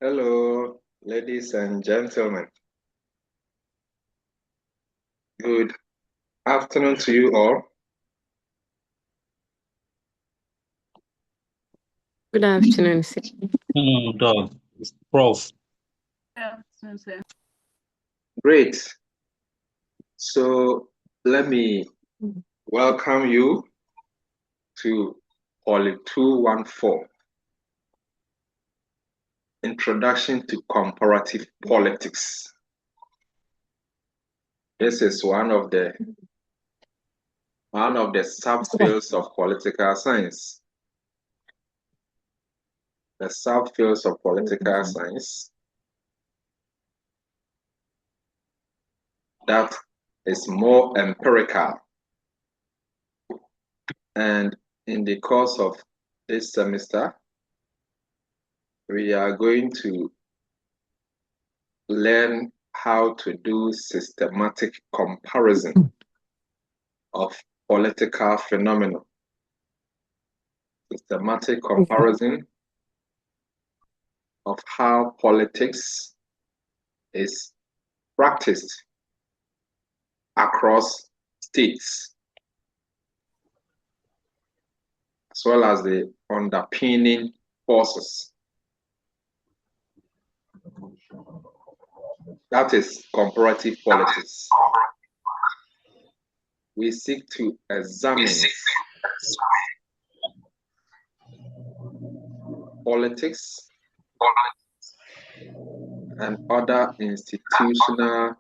Hello, ladies and gentlemen. Good afternoon to you all. Good afternoon, sir. Dog, Prof. Great. So let me welcome you to Poly 214, Introduction to Comparative Politics. This is one of the subfields of political science. The subfields of political science that is more empirical. And in the course of this semester, we are going to learn how to do systematic comparison of political phenomena. Systematic comparison of how politics is practiced across states, as well as the underpinning forces. That is comparative politics. We seek to examine politics and other institutional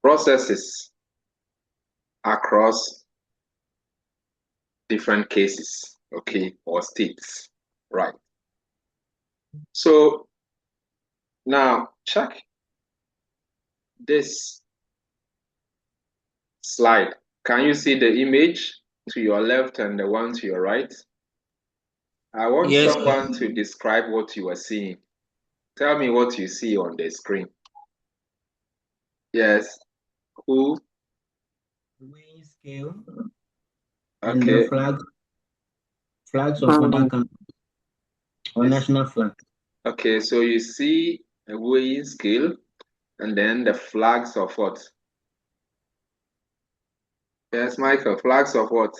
processes across different cases, okay, or states, right? So now check this slide. Can you see the image to your left and the one to your right? I want someone to describe what you are seeing. Tell me what you see on the screen. Yes. Who? Weighing scale. Okay. And the flags of other countries, or national flag. Okay, so you see a weighing scale and then the flags of what? Yes, Michael, flags of what?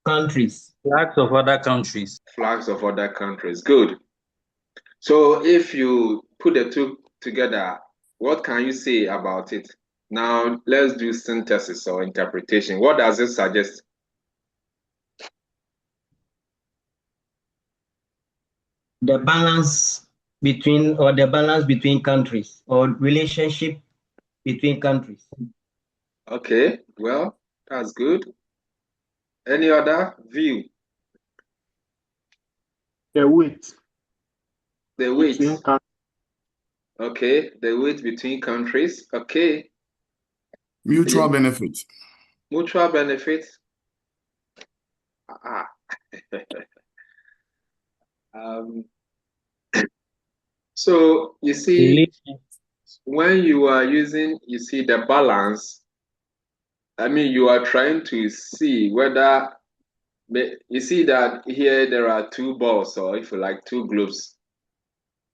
Countries. Flags of other countries. Flags of other countries. Good. So if you put the two together, what can you say about it? Now, let's do synthesis or interpretation. What does it suggest? The balance between countries, or relationship between countries. Okay, well, that's good. Any other view? The weight. The weight. Okay, the weight between countries. Okay. Mutual benefit. Mutual benefit. So you see, when you are using, you see the balance. I mean, you are trying to see whether you see that here there are two balls, or if you like, two globes.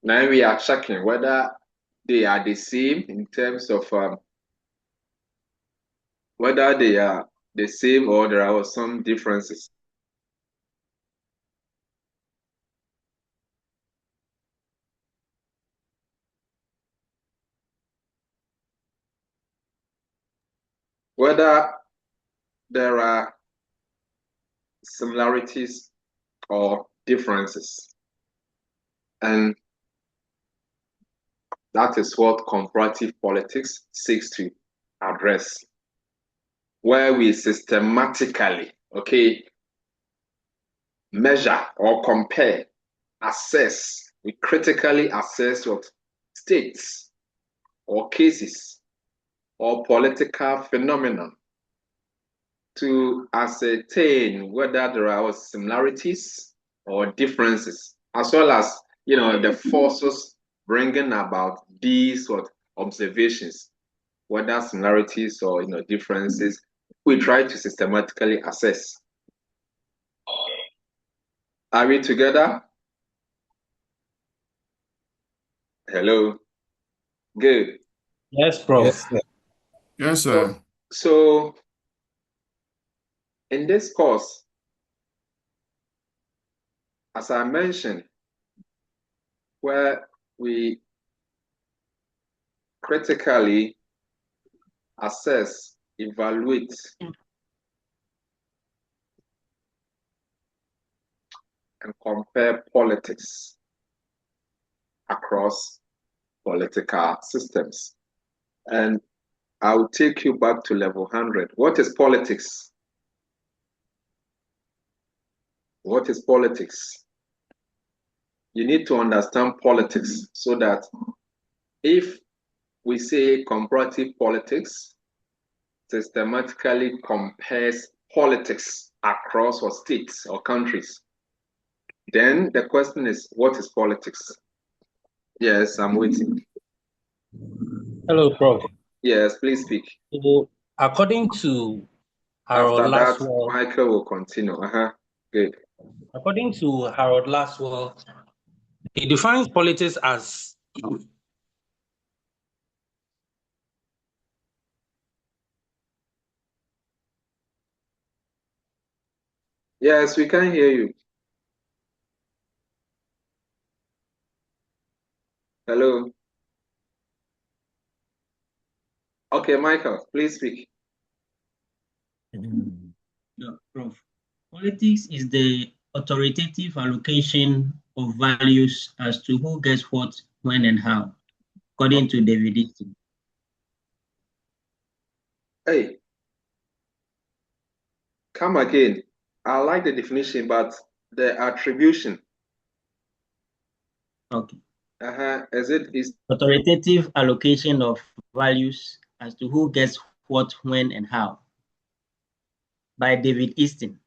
Now we are checking whether they are the same in terms of whether they are the same or there are some differences. Whether there are similarities or differences. And that is what comparative politics seeks to address, where we systematically, okay, measure or compare, assess, we critically assess what states or cases or political phenomena to ascertain whether there are similarities or differences, as well as, you know, the forces bringing about these observations, whether similarities or, you know, differences. We try to systematically assess. Are we together? Hello. Good. Yes, Prof. Yes, sir. Yes, sir. So in this course, as I mentioned, where we critically assess, evaluate, and compare politics across political systems. And I'll take you back to level 100. What is politics? What is politics? You need to understand politics so that if we say comparative politics, systematically compares politics across or states or countries. Then the question is, what is politics? Yes, I'm waiting. Hello, Prof. Yes, please speak. So, according to Harold After that, Laswell, Michael will continue. Good. according to Harold Laswell, he defines politics as Yes, we can hear you. Hello. Okay, Michael, please speak. Yeah, Prof. Politics is the authoritative allocation of values as to who gets what, when, and how, according to David Easton. Hey, come again. I like the definition, but the attribution. Okay. Is Authoritative allocation of values as to who gets what, when, and how, by David Easton.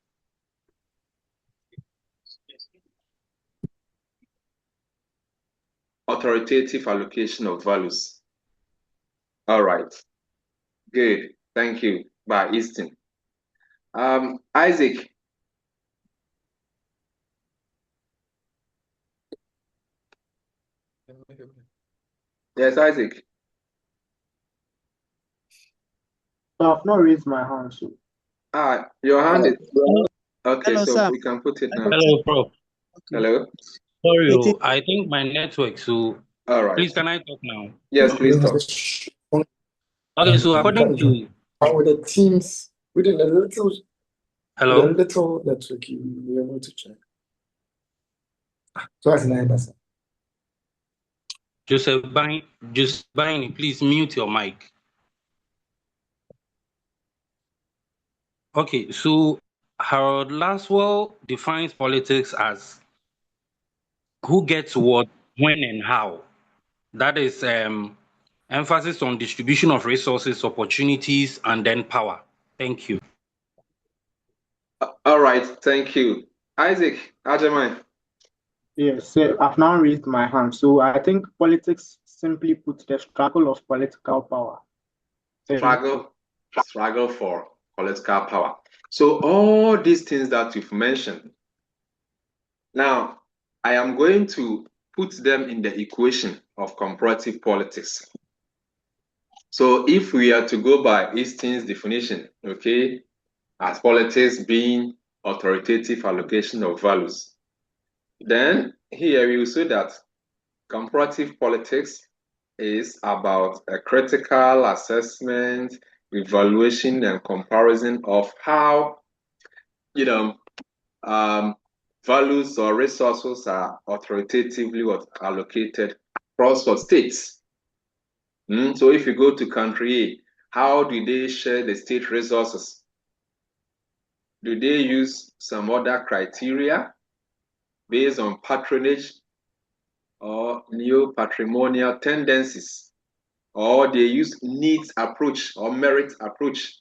authoritative allocation of values. All right. Good. Thank you. By Easton. Isaac. Yes, Isaac. I've not raised my hand, so. Your hand is okay. Hello, So sir. we can put it now. hello, Prof. Hello. Sorry, I think my network. So, All right. please, can I talk now? Yes, please talk. Okay, so according to with the teams within the little hello, network, you be able to check. So that's 9%. Joseph Bini, please mute your mic. Okay, so Harold Laswell defines politics as who gets what, when, and how. That is emphasis on distribution of resources, opportunities, and then power. Thank you. All right. Thank you. Isaac, Ajamai. Yes, so I've now raised my hand. So I think politics simply puts the struggle of political power. Struggle for political power. So all these things that you've mentioned, now I am going to put them in the equation of comparative politics. So if we are to go by Easton's definition, okay, as politics being authoritative allocation of values, then here we will say that comparative politics is about a critical assessment, evaluation, and comparison of how, values or resources are authoritatively allocated across the states. So if you go to country A, how do they share the state resources? Do they use some other criteria based on patronage or neo-patrimonial tendencies? Or they use needs approach or merit approach?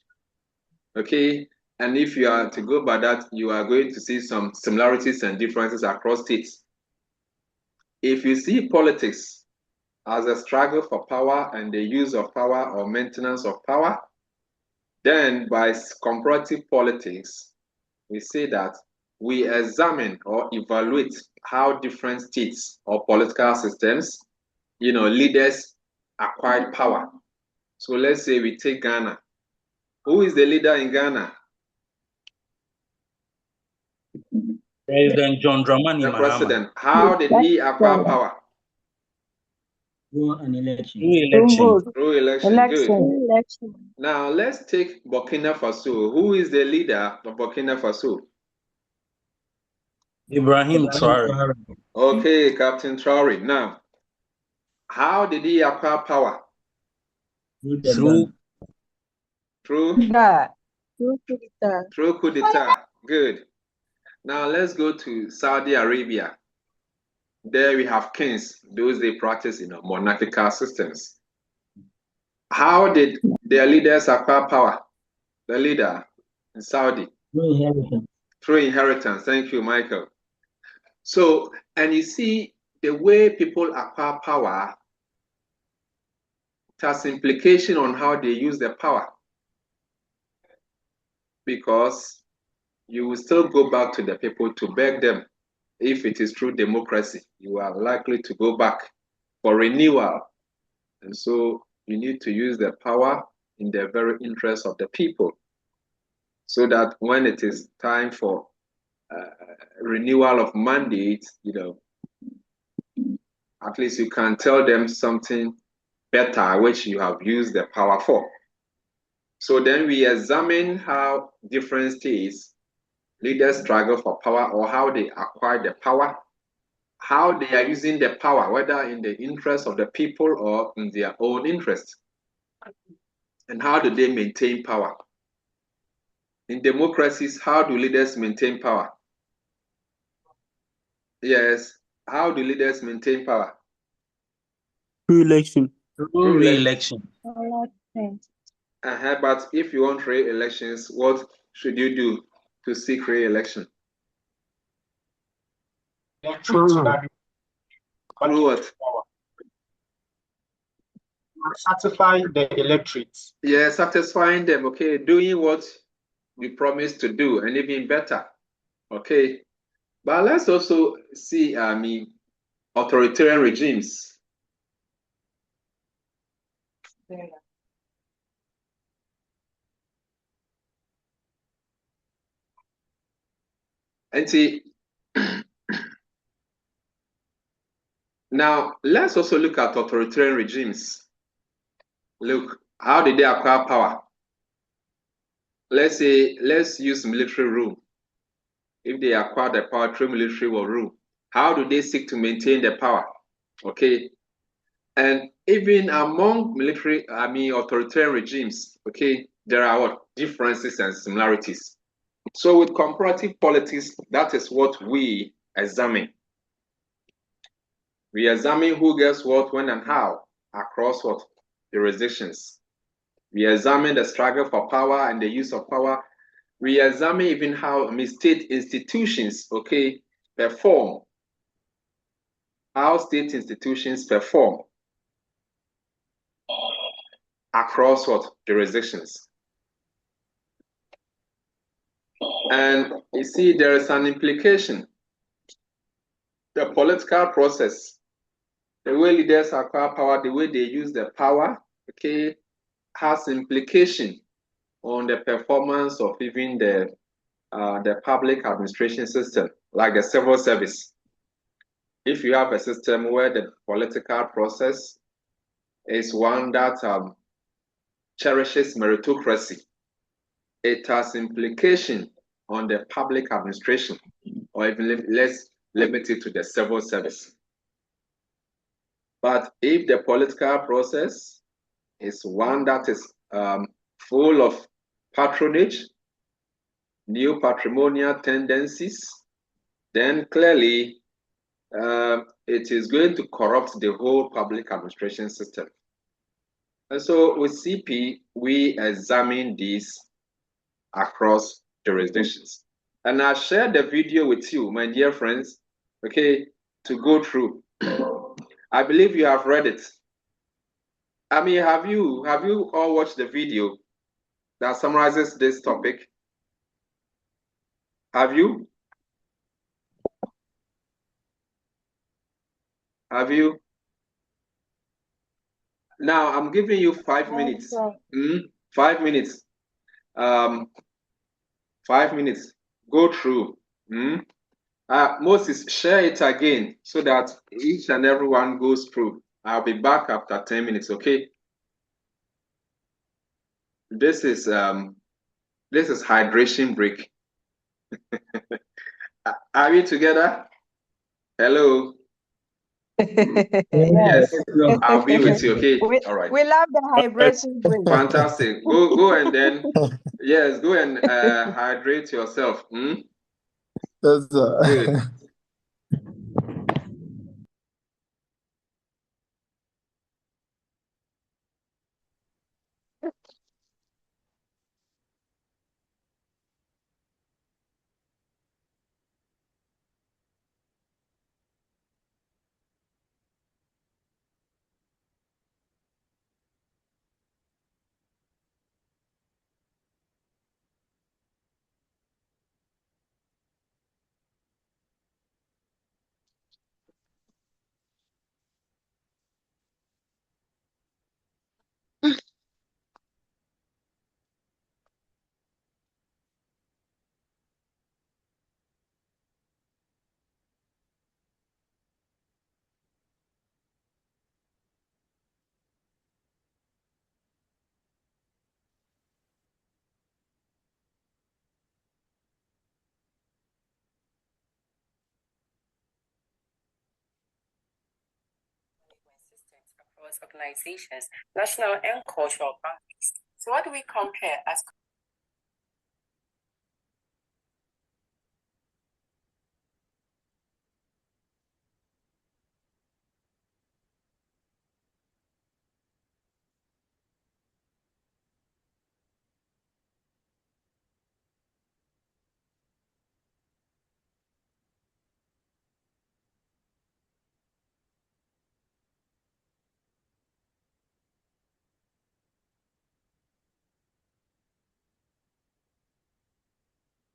Okay, and if you are to go by that, you are going to see some similarities and differences across states. If you see politics as a struggle for power and the use of power or maintenance of power, then by comparative politics, we say that we examine or evaluate how different states or political systems, leaders acquired power. So let's say we take Ghana. Who is the leader in Ghana? President John Dramani The Mahama. president. How did he acquire power? Through an election. Through election. Good. Now let's take Burkina Faso. Who is the leader of Burkina Faso? Ibrahim Traore. Okay, Captain Traore. Now, how did he acquire power? Through Through coup d'etat. Good. Now let's go to Saudi Arabia. There we have kings. Those they practice monarchical systems. How did their leaders acquire power? The leader in Saudi. Through inheritance. Thank you, Michael. So, and you see the way people acquire power, it has implication on how they use their power. Because you will still go back to the people to beg them. If it is true democracy, you are likely to go back for renewal. And so you need to use the power in the very interest of the people, so that when it is time for renewal of mandate, at least you can tell them something better which you have used the power for. So then we examine how different states leaders struggle for power, or how they acquire the power, how they are using the power, whether in the interest of the people or in their own interest, and how do they maintain power. In democracies, how do leaders maintain power? Yes, how do leaders maintain power? Through election. Through re-election. But if you want re-elections, what should you do to seek re-election? Through what? Satisfy the electorates. Yeah, satisfying them, okay, doing what we promised to do, and even better, okay. But let's also see, authoritarian regimes. And see, now let's also look at authoritarian regimes. Look, how did they acquire power? Let's use military rule. If they acquire the power through military rule, how do they seek to maintain the power? Okay. And even among authoritarian regimes, okay, there are what? Differences and similarities. So with comparative politics, that is what we examine. We examine who gets what, when, and how across what? Jurisdictions. We examine the struggle for power and the use of power. We examine even how state institutions, okay, perform. How state institutions perform across what? Jurisdictions. And you see, there is an implication. The political process, the way leaders acquire power, the way they use the power, okay, has implication on the performance of even the public administration system, like the civil service. If you have a system where the political process is one that cherishes meritocracy, it has implication on the public administration, or even less limited to the civil service. But if the political process is one that is full of patronage, new patrimonial tendencies, then clearly it is going to corrupt the whole public administration system. And so with CP, we examine these across jurisdictions. And I shared the video with you, my dear friends, okay, to go through. I believe you have read it. I mean, have you all watched the video that summarizes this topic? Have you? Have you? Now I'm giving you 5 minutes. 5 minutes. 5 minutes. Go through. Moses, share it again so that each and everyone goes through. I'll be back after 10 minutes, okay? This is hydration break. Are we together? Hello. Yes, I'll be with you, okay? All right. We love the hydration break. Fantastic. Go and then, yes, go and hydrate yourself. That's Good. Across organizations, national and cultural boundaries. So what do we compare as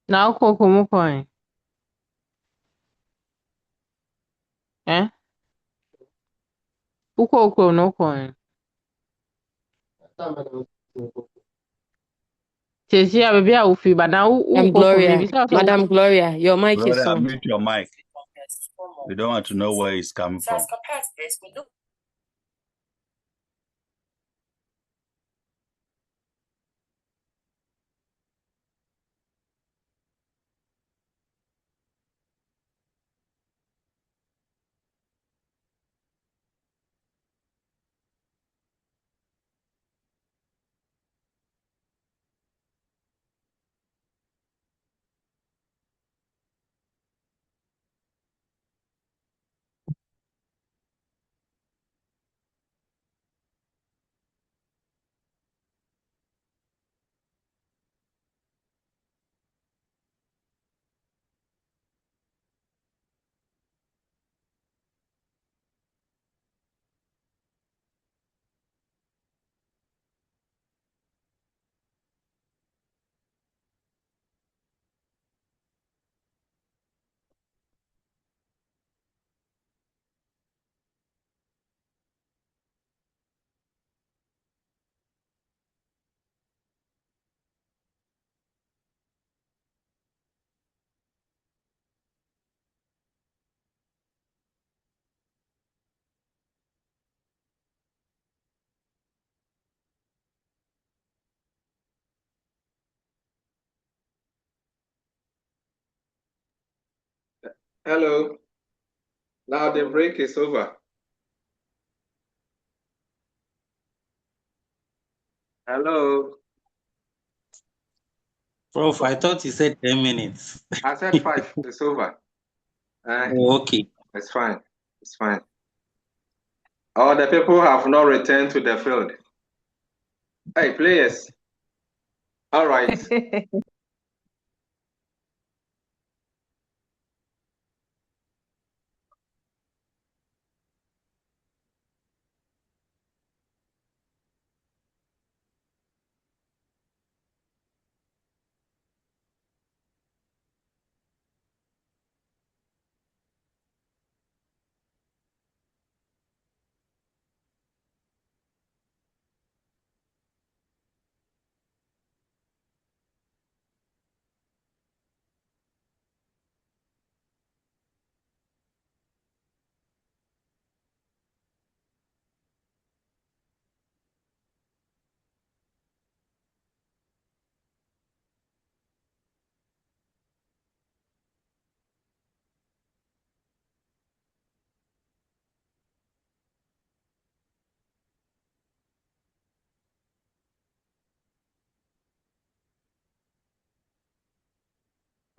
Now Coco Mucoin. Eh? Coco no coin. Chesi a baby a ufi, but now Gloria, Madam Gloria, your mic is Brother, on. mute your mic. We don't want to know where it's coming So as from. comparativist, we look Hello. Now the break is over. Hello. Prof, I thought you said 10 minutes. I said 5. It's over. Okay. It's fine. It's fine. All the people have not returned to the field. Hey, players. All right.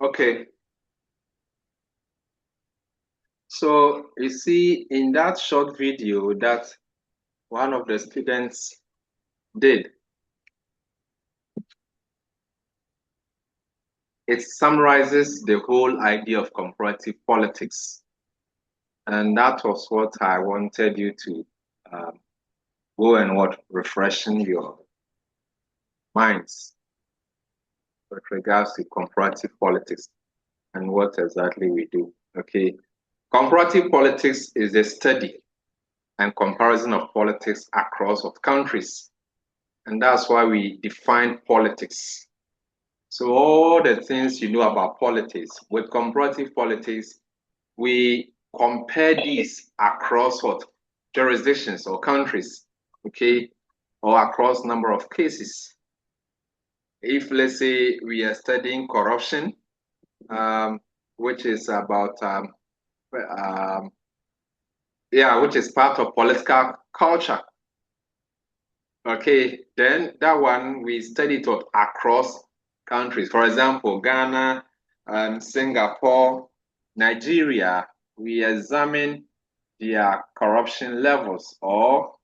Okay. So you see in that short video that one of the students did, it summarizes the whole idea of comparative politics. And that was what I wanted you to go and refreshing your minds with regards to comparative politics and what exactly we do. Okay. Comparative politics is the study and comparison of politics across of countries. And that's why we define politics. So all the things you know about politics, with comparative politics, we compare these across what jurisdictions or countries, okay, or across number of cases. If let's say we are studying corruption, which is about which is part of political culture. Okay, then that one we study it across countries. For example, Ghana, Singapore, Nigeria, we examine their corruption levels or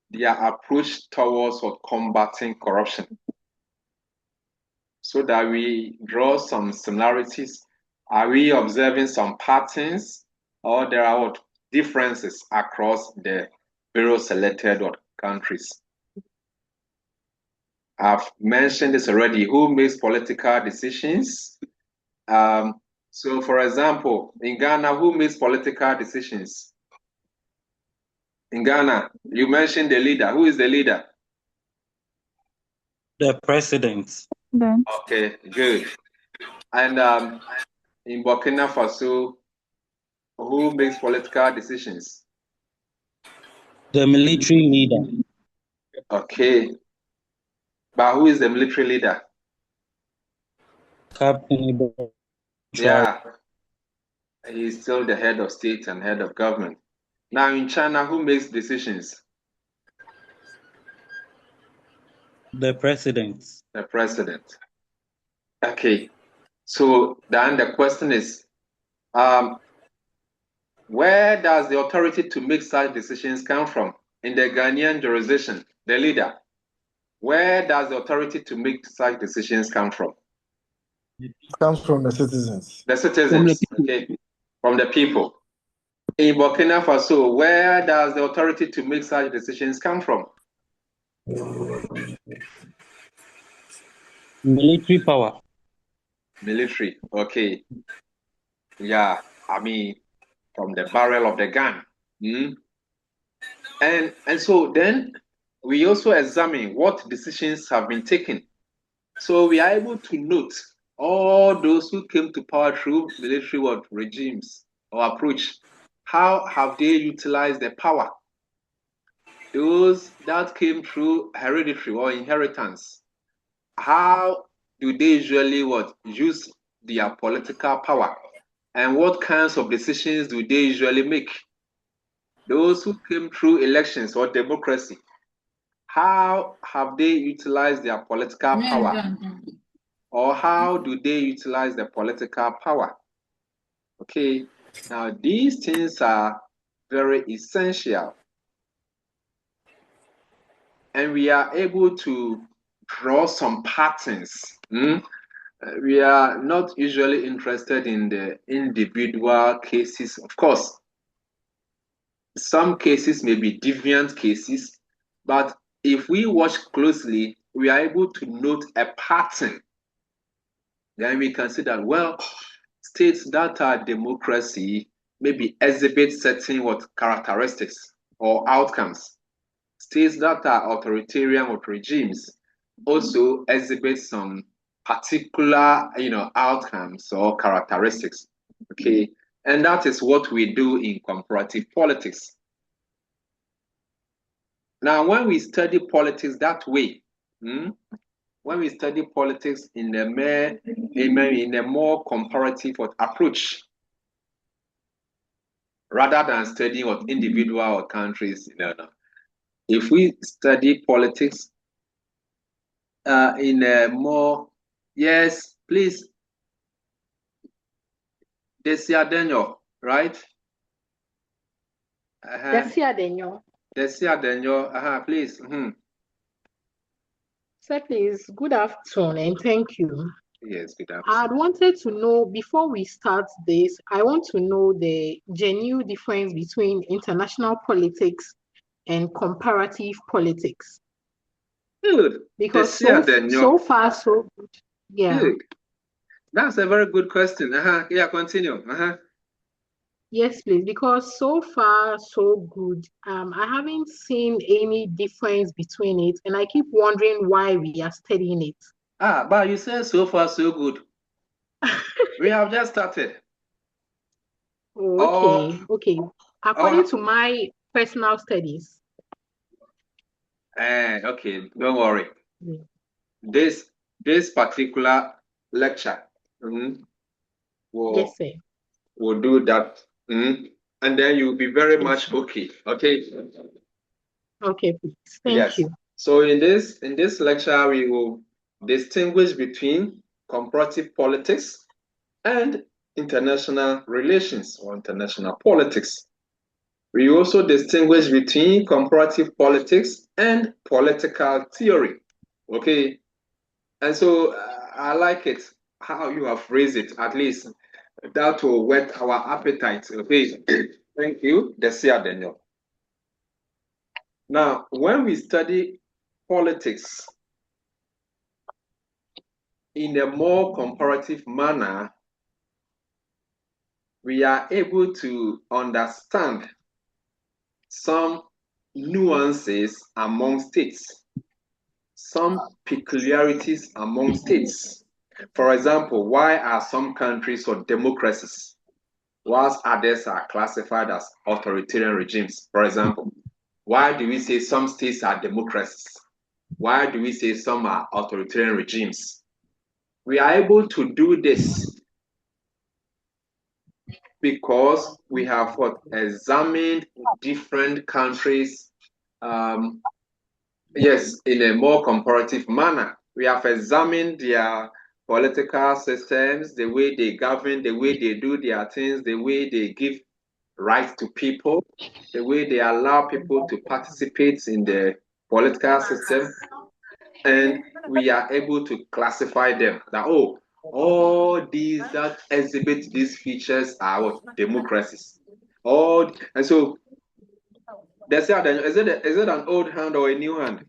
their approach towards combating corruption, so that we draw some similarities. Are we observing some patterns, or there are differences across the various selected countries? I've mentioned this already. Who makes political decisions? So, for example, in Ghana, who makes political decisions? In Ghana, you mentioned the leader. Who is the leader? The president. Okay, good. And in Burkina Faso, who makes political decisions? The military leader. Okay. But who is the military leader? Captain. Yeah. He's still the head of state and head of government. Now in China, who makes decisions? The president. The president. Okay. So then the question is, where does the authority to make such decisions come from? In the Ghanaian jurisdiction, the leader. Where does the authority to make such decisions come from? It comes from the citizens. The citizens, okay, from the people. In Burkina Faso, where does the authority to make such decisions come from? Military power. Military, okay. Yeah, I mean, from the barrel of the gun. And so then we also examine what decisions have been taken. So we are able to note all those who came to power through military regimes or approach. How have they utilized their power? Those that came through hereditary or inheritance, how do they usually use their political power? And what kinds of decisions do they usually make? Those who came through elections or democracy, how have they utilized their political power? Or how do they utilize the political power? Okay, now these things are very essential. And we are able to draw some patterns. We are not usually interested in the individual cases. Of course, some cases may be deviant cases, but if we watch closely, we are able to note a pattern. Then we can see that, well, states that are democracy maybe exhibit certain characteristics or outcomes. States that are authoritarian regimes also exhibit some particular outcomes or characteristics. Okay, and that is what we do in comparative politics. Now, when we study politics that way, when we study politics in a more comparative approach, rather than studying individual countries, if we study politics in a more, yes, please, Desia Daniel, right? Desia Daniel. Desia Daniel, please. Sir, please, good afternoon and thank you. Yes, good afternoon. I wanted to know, before we start this, I want to know the genuine difference between international politics and comparative politics. Good. Because so far, so good. Yeah. Good. That's a very good question. Yeah, continue. Yes, please. Because so far, so good. I haven't seen any difference between it, and I keep wondering why we are studying it. But you said so far, so good. We have just started. Okay. According to my personal studies. Okay, don't worry. Yeah. This particular lecture Yes, sir. will do that. And then you'll be very much okay. Okay. Okay, please. Thank you. So in this lecture, we will distinguish between comparative politics and international relations or international politics. We also distinguish between comparative politics and political theory. Okay. And so I like it how you have phrased it. At least that will whet our appetite. Okay. Thank you, Desia Daniel. Now, when we study politics in a more comparative manner, we are able to understand some nuances among states, some peculiarities among states. For example, why are some countries or democracies, whilst others are classified as authoritarian regimes? For example, why do we say some states are democracies? Why do we say some are authoritarian regimes? We are able to do this because we have examined different countries, yes, in a more comparative manner. We have examined their political systems, the way they govern, the way they do their things, the way they give rights to people, the way they allow people to participate in the political system. And we are able to classify them that, all these that exhibit these features are what? Democracies. And so is it an old hand or a new hand?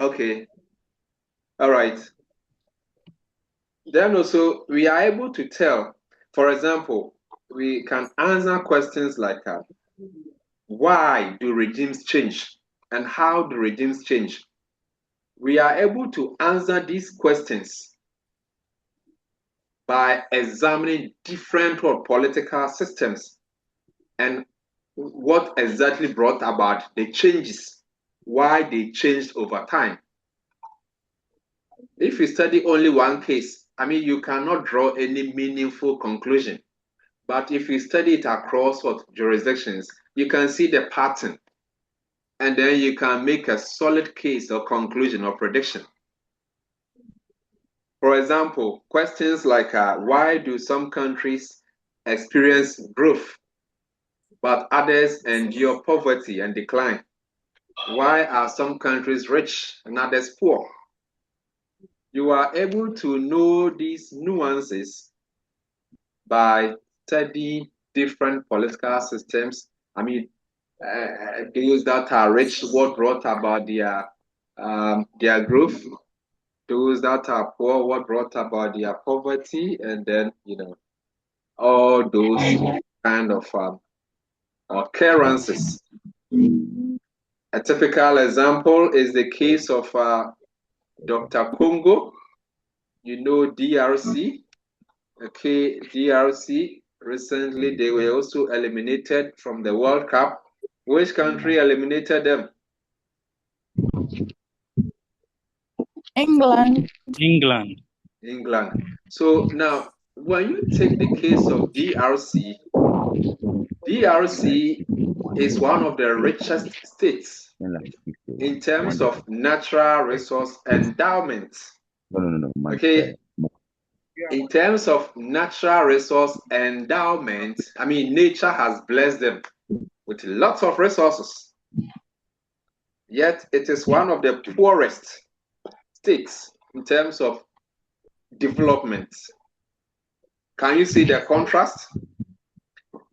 Okay. All right. Then also we are able to tell, for example, we can answer questions like why do regimes change and how do regimes change? We are able to answer these questions by examining different political systems and what exactly brought about the changes, why they changed over time. If you study only one case, you cannot draw any meaningful conclusion. But if you study it across jurisdictions, you can see the pattern. And then you can make a solid case or conclusion or prediction. For example, questions like why do some countries experience growth, but others endure poverty and decline? Why are some countries rich and others poor? You are able to know these nuances by studying different political systems. Those that are rich, what brought about their growth? Those that are poor, what brought about their poverty? And then, all those kind of occurrences. A typical example is the case of Dr. Congo, DRC. Okay, DRC, recently they were also eliminated from the World Cup. Which country eliminated them? England. So now, when you take the case of DRC is one of the richest states in terms of natural resource endowment. No. Okay. In terms of natural resource endowment, I mean, nature has blessed them with lots of resources. Yet it is one of the poorest states in terms of development. Can you see the contrast?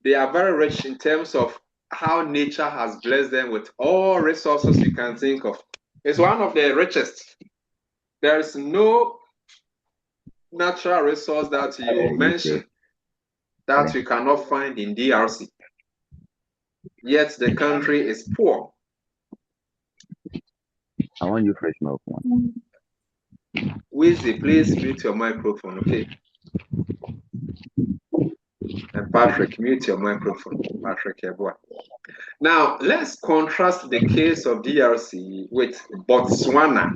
They are very rich in terms of how nature has blessed them with all resources you can think of. It's one of the richest. There is no natural resource that you mention that you cannot find in DRC. Yet the country is poor. I want you fresh milk one. Wheezy, please mute your microphone, okay? And Patrick, mute your microphone. Patrick Yeboah. Now, let's contrast the case of DRC with Botswana.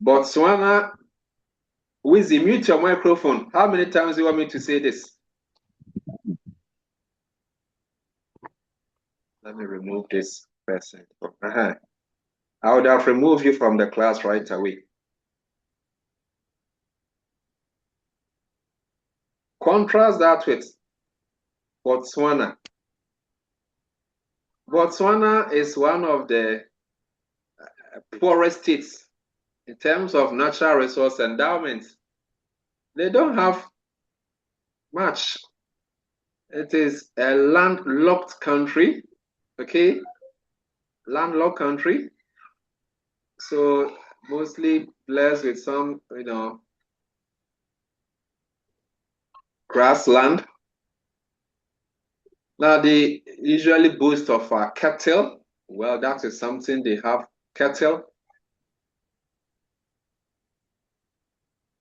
Botswana, Wheezy, mute your microphone. How many times do you want me to say this? Let me remove this person. I would have removed you from the class right away. Contrast that with Botswana. Botswana is one of the poorest states in terms of natural resource endowment. They don't have much. It is a landlocked country, okay? Landlocked country. So mostly blessed with some, grassland. Now they usually boast of cattle. Well, that is something they have, cattle.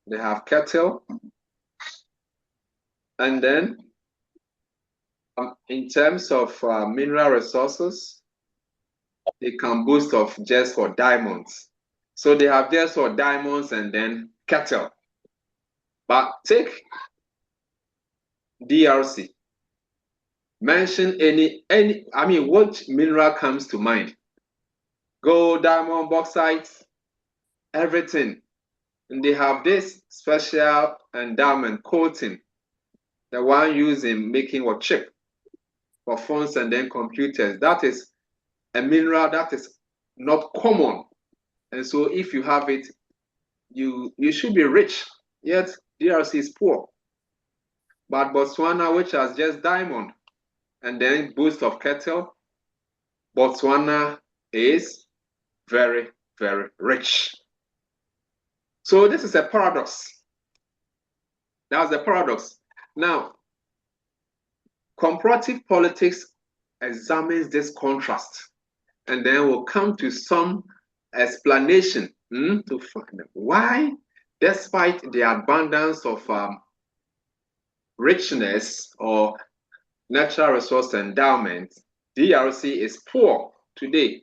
They have cattle. And then in terms of mineral resources, they can boast of just for diamonds. So they have just for diamonds and then cattle. But take DRC. Mention what mineral comes to mind? Gold, diamond, bauxite, everything. And they have this special endowment coating, the one used in making a chip for phones and then computers. That is a mineral that is not common. And so if you have it, you should be rich. Yet DRC is poor. But Botswana, which has just diamond and then boast of cattle, Botswana is very, very rich. So this is a paradox. That's the paradox. Now, comparative politics examines this contrast, and then we'll come to some explanation to find why, despite the abundance of richness or natural resource endowment, DRC is poor today.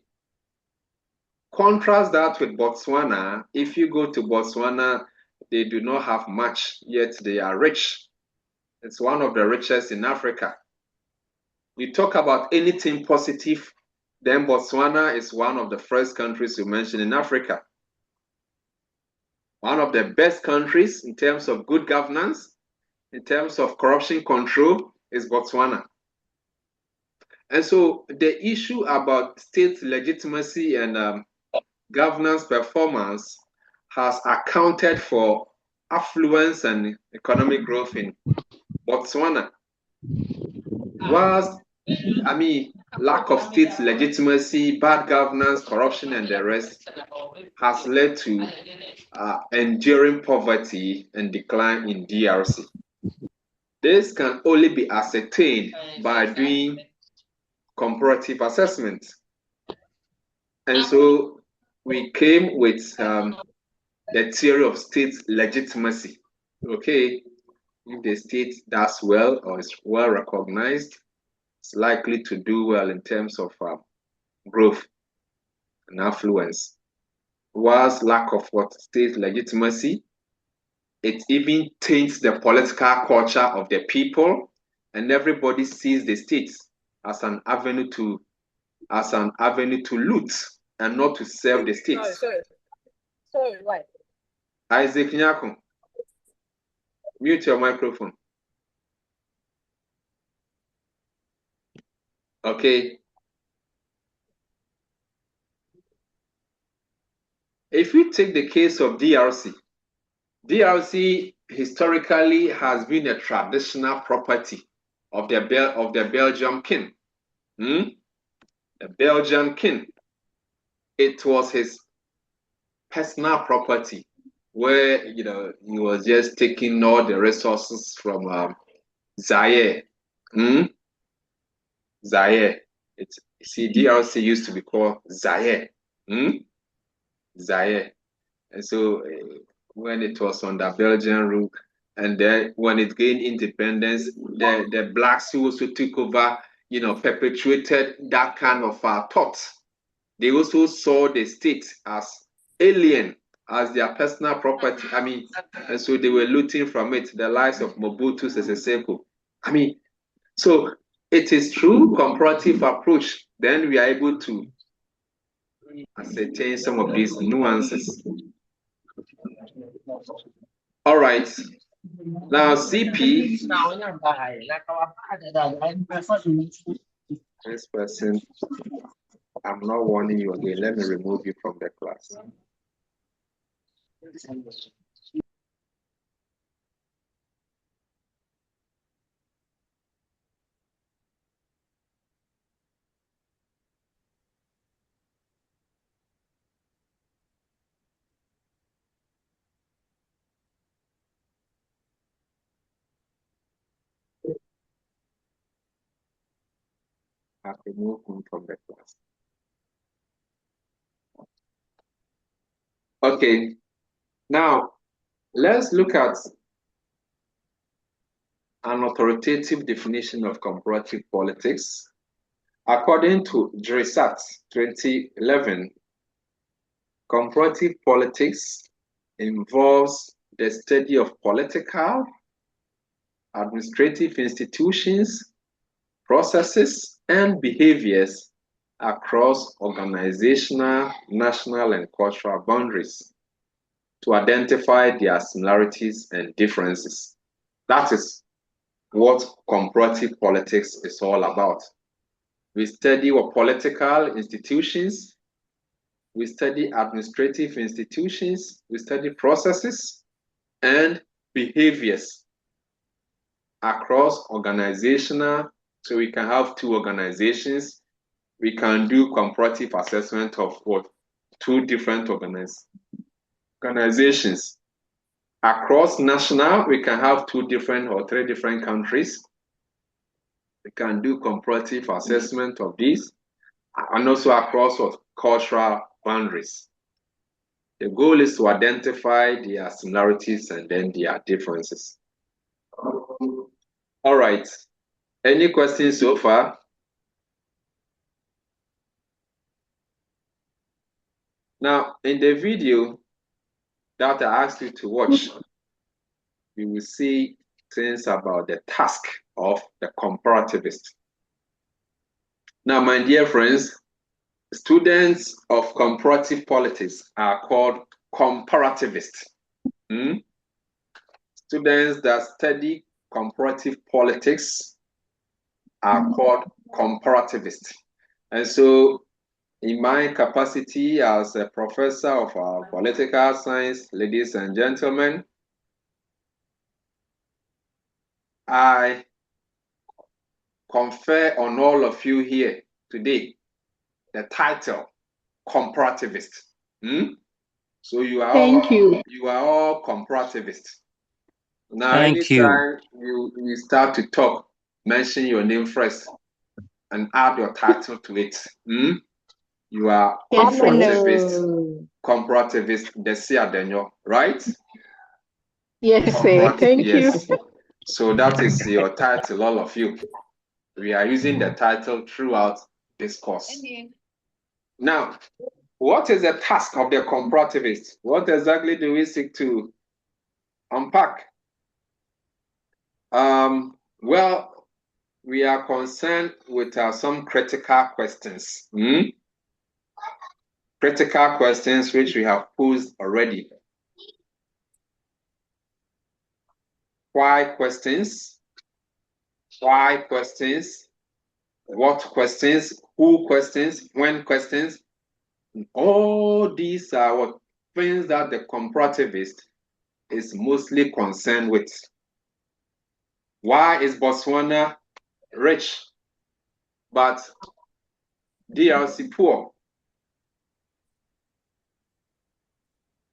Contrast that with Botswana. If you go to Botswana, they do not have much, yet they are rich. It's one of the richest in Africa. You talk about anything positive, then Botswana is one of the first countries you mention in Africa. One of the best countries in terms of good governance, in terms of corruption control, is Botswana. And so the issue about state legitimacy and governance performance has accounted for affluence and economic growth in Botswana. Whilst, lack of state legitimacy, bad governance, corruption, and the rest has led to enduring poverty and decline in DRC. This can only be ascertained by doing comparative assessment. And so we came with the theory of state legitimacy. Okay, if the state does well or is well recognized, it's likely to do well in terms of growth and affluence. Whilst lack of state legitimacy, it even taints the political culture of the people, and everybody sees the state as an avenue to as an avenue to loot and not to serve the state. Sorry, why? Isaac Nyako, mute your microphone. Okay. If we take the case of DRC, DRC historically has been a traditional property of the Belgian king. The Belgian king. It was his personal property, where he was just taking all the resources from Zaire. Zaire. DRC used to be called Zaire. Zaire. And so when it was under Belgian rule, and then when it gained independence, the blacks who also took over, perpetuated that kind of thought. They also saw the state as alien, as their personal property. And so they were looting from it, the lives of Mobutu Sese Seko. So it is through comparative approach, then we are able to ascertain some of these nuances. All right. Now, CP. This person, I'm not warning you again. Let me remove you from the class. I have removed him from the class. Okay. Now, let's look at an authoritative definition of comparative politics. According to Dresat 2011, comparative politics involves the study of political, administrative institutions, processes, and behaviors across organizational, national, and cultural boundaries to identify their similarities and differences. That is what comparative politics is all about. We study what political institutions, we study administrative institutions, we study processes and behaviors across organizational. So we can have two organizations. We can do comparative assessment of what? Two different organizations. Across national, we can have two different or three different countries. We can do comparative assessment of these, and also across what? Cultural boundaries. The goal is to identify their similarities and then their differences. All right. Any questions so far? Now, in the video that I asked you to watch, you will see things about the task of the comparativist. Now, my dear friends, students of comparative politics are called comparativists. Students that study comparative politics are called comparativists. And so, in my capacity as a professor of political science, ladies and gentlemen, I confer on all of you here today the title comparativist. So you are all comparativists. Now, anytime you start to talk, mention your name first and add your title to it. You are comparativist, Desi right? Yes, sir. Thank you. So that is your title, all of you. We are using the title throughout this course. Now, what is the task of the comparativist? What exactly do we seek to unpack? Well, we are concerned with some critical questions. Critical questions which we have posed already. Why questions? Why questions? What questions? Who questions? When questions? All these are what things that the comparativist is mostly concerned with. Why is Botswana rich but DRC poor?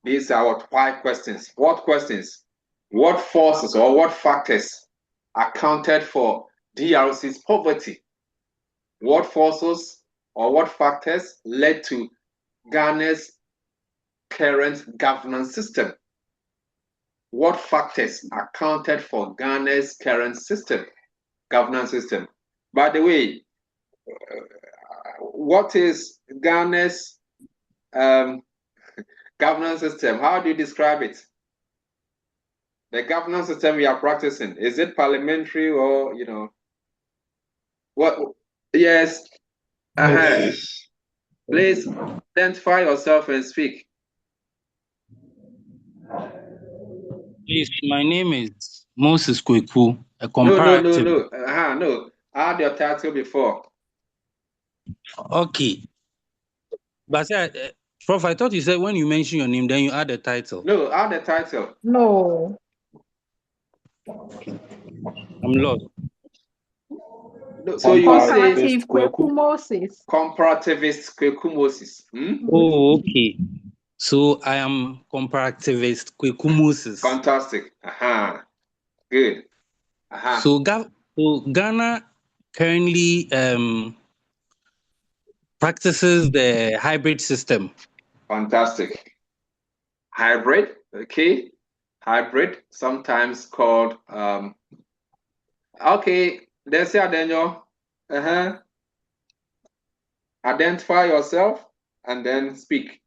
These are what why questions. What questions? What forces or what factors accounted for DRC's poverty? What forces or what factors led to Ghana's current governance system? What factors accounted for Ghana's current governance system? By the way, what is Ghana's governance system? How do you describe it? The governance system we are practicing, is it parliamentary or, what? Yes. Please identify yourself and speak. Please, my name is Moses Kweku, a comparative. No. Add your title before. Okay. But Prof, I thought you said when you mention your name, then you add the title. No, add the title. No. I'm lost. So you say comparative Kweku Moses. Comparativist Kweku Moses. Oh, okay. So I am comparativist Kweku Moses. Fantastic. Good. So Ghana currently practices the hybrid system. Fantastic. Hybrid, okay. Hybrid, sometimes called okay, let's say Daniel. Identify yourself and then speak.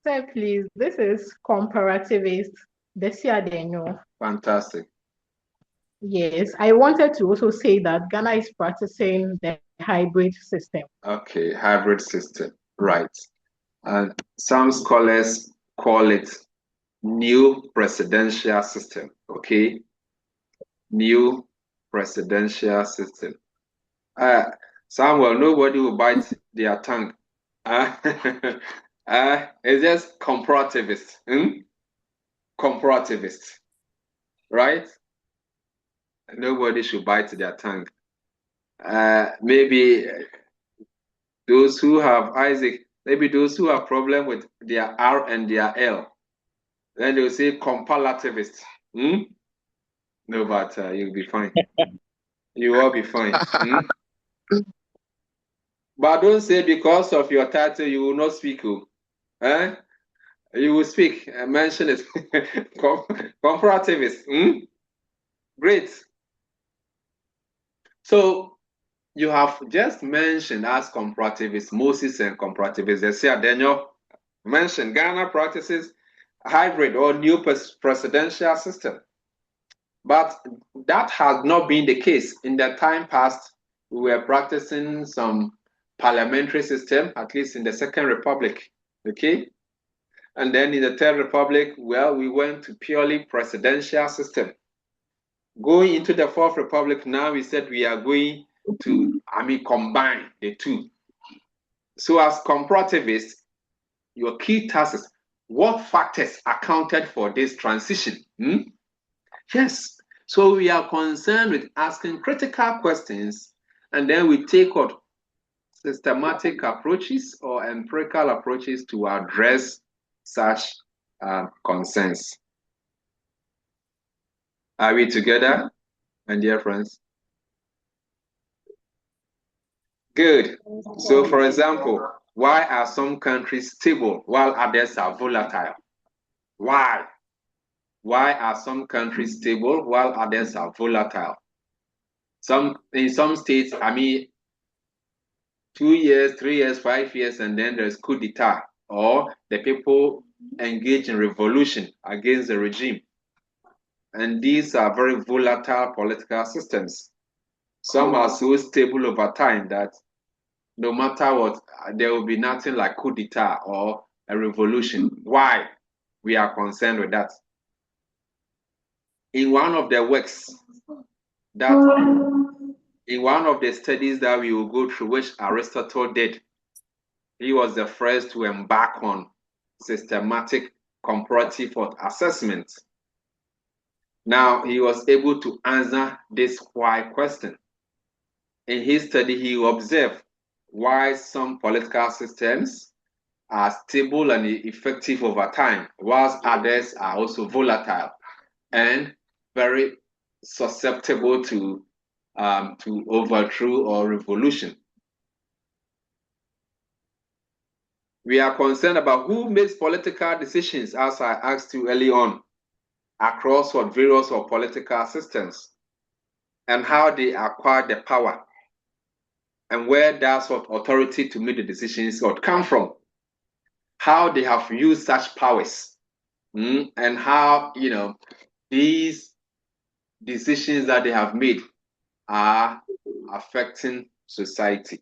Sir, please, this is comparativist Desia Daniel. Fantastic. Yes, I wanted to also say that Ghana is practicing the hybrid system. Okay, hybrid system, right. And some scholars call it new presidential system, okay? New presidential system. Samuel, nobody will bite their tongue. It's just comparativist. Comparativist, right? Nobody should bite their tongue. Maybe those who have Isaac, maybe those who have problem with their R and their L, then they'll say comparativist. No, but you'll be fine. You will be fine. But don't say because of your title you will not speak. You will speak. Mention it. Comparativist. Great. So you have just mentioned as comparativists, Moses and comparativists. They say Daniel mentioned Ghana practices hybrid or new presidential system. But that has not been the case. In the time past, we were practicing some parliamentary system, at least in the Second Republic, okay? And then in the Third Republic, well, we went to purely presidential system. Going into the Fourth Republic, now we said we are going to, combine the two. So as comparativists, your key task is what factors accounted for this transition? Yes. So we are concerned with asking critical questions, and then we take out systematic approaches or empirical approaches to address such concerns. Are we together, my dear friends? Good. So, for example, why are some countries stable while others are volatile? Why? Why are some countries stable while others are volatile? In some states, 2 years, 3 years, 5 years, and then there's coup d'etat, or the people engage in revolution against the regime. and these are very volatile political systems. Some are so stable over time that no matter what, there will be nothing like coup d'etat or a revolution. Why? We are concerned with that. In one of the works in one of the studies that we will go through, which Aristotle did, he was the first to embark on systematic comparative assessment. Now, he was able to answer this why question. In his study, he observed why some political systems are stable and effective over time, whilst others are also volatile and very susceptible to overthrow or revolution. We are concerned about who makes political decisions, as I asked you early on, across various political systems, and how they acquire the power, and where does authority to make the decisions come from, how they have used such powers, and how these decisions that they have made are affecting society.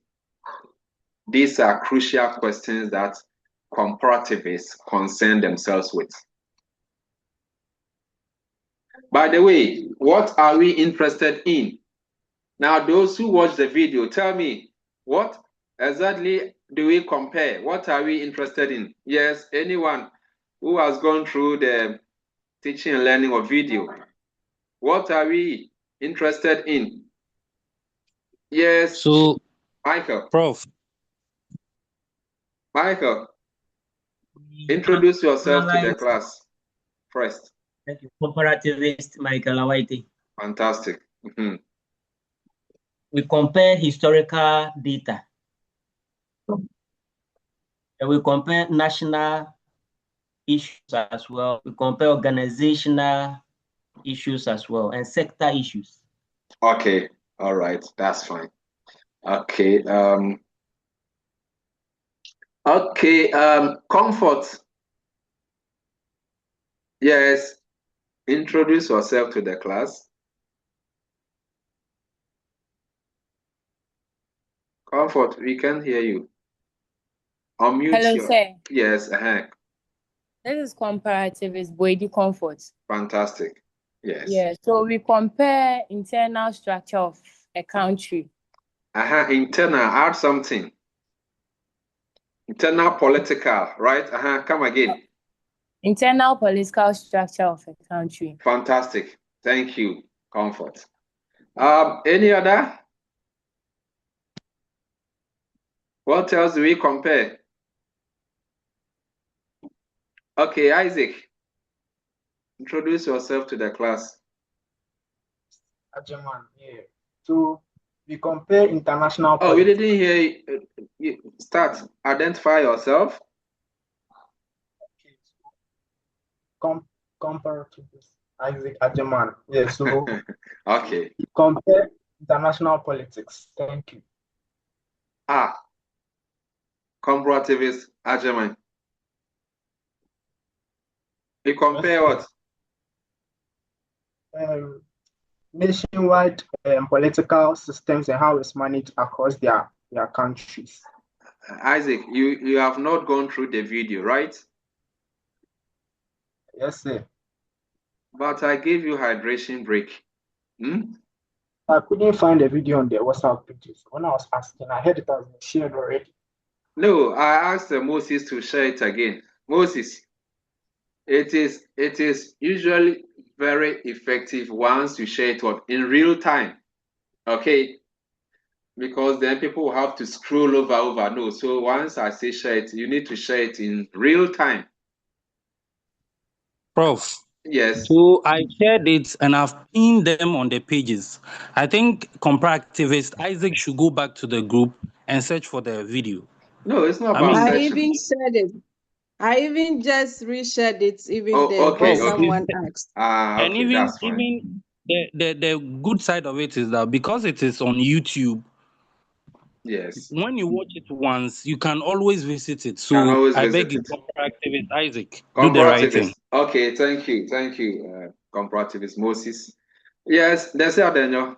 These are crucial questions that comparativists concern themselves with. By the way, what are we interested in? Now, those who watch the video, tell me, what exactly do we compare? What are we interested in? Yes, anyone who has gone through the teaching and learning of video, what are we interested in? Yes. So, Michael. Prof. Michael, introduce yourself to the class first. Thank you. Comparativist Michael Awaiti. Fantastic. We compare historical data. And we compare national issues as well. We compare organizational issues as well, and sector issues. Okay, all right, that's fine. Okay, Comfort. Yes, introduce yourself to the class. Comfort, we can hear you. Unmute. Hello, sir. Yes, This is comparativist Boydie Comfort. Fantastic. Yes. Yeah, so we compare internal structure of a country. Internal, add something. Internal political, right? Come again. Internal political structure of a country. Fantastic. Thank you, Comfort. Any other? What else do we compare? Okay, Isaac, introduce yourself to the class. Assiamah, yeah. So we compare international. Oh, we didn't hear you. Start. Identify yourself. Comparativists, Isaac Assiamah. Yeah. So okay. we compare international politics. Thank you. Comparativist Assiamah. We compare what? Nationwide political systems and how it's managed across their countries. Isaac, you have not gone through the video, right? Yes, sir. But I gave you hydration break. I couldn't find the video on the WhatsApp pages. When I was asking, I heard it has been shared already. No, I asked Moses to share it again. Moses, it is usually very effective once you share it in real time. Okay? Because then people will have to scroll over. No, so once I say share it, you need to share it in real time. Prof. Yes. So I shared it and I've pinned them on the pages. I think comparativist Isaac should go back to the group and search for the video. No, it's not about searching. I even shared it. I even just reshared it, even someone asked. And okay, even that's fine. even the good side of it is that because it is on YouTube, yes, when you watch it once, you can always visit it. So I beg you, comparativist Isaac, do the right thing. Okay, thank you. comparativist Moses. Yes, that's it, Daniel.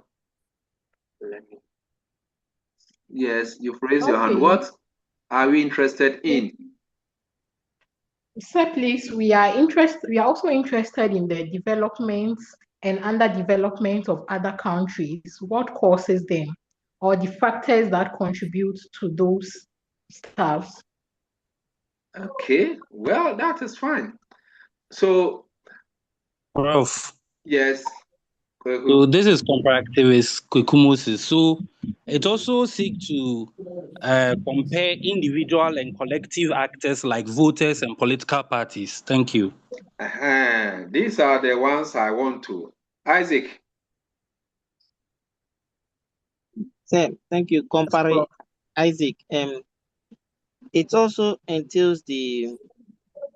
Yes, you've raised your hand. What are we interested in? Sir, please, we are also interested in the development and underdevelopment of other countries. What causes them, or the factors that contribute to those stuffs? Okay, well, that is fine. So, Prof. Yes. So this is comparativist Moses. So it also seeks to compare individual and collective actors like voters and political parties. Thank you. These are the ones I want to. Isaac. Sir, thank you. Isaac. It also entails the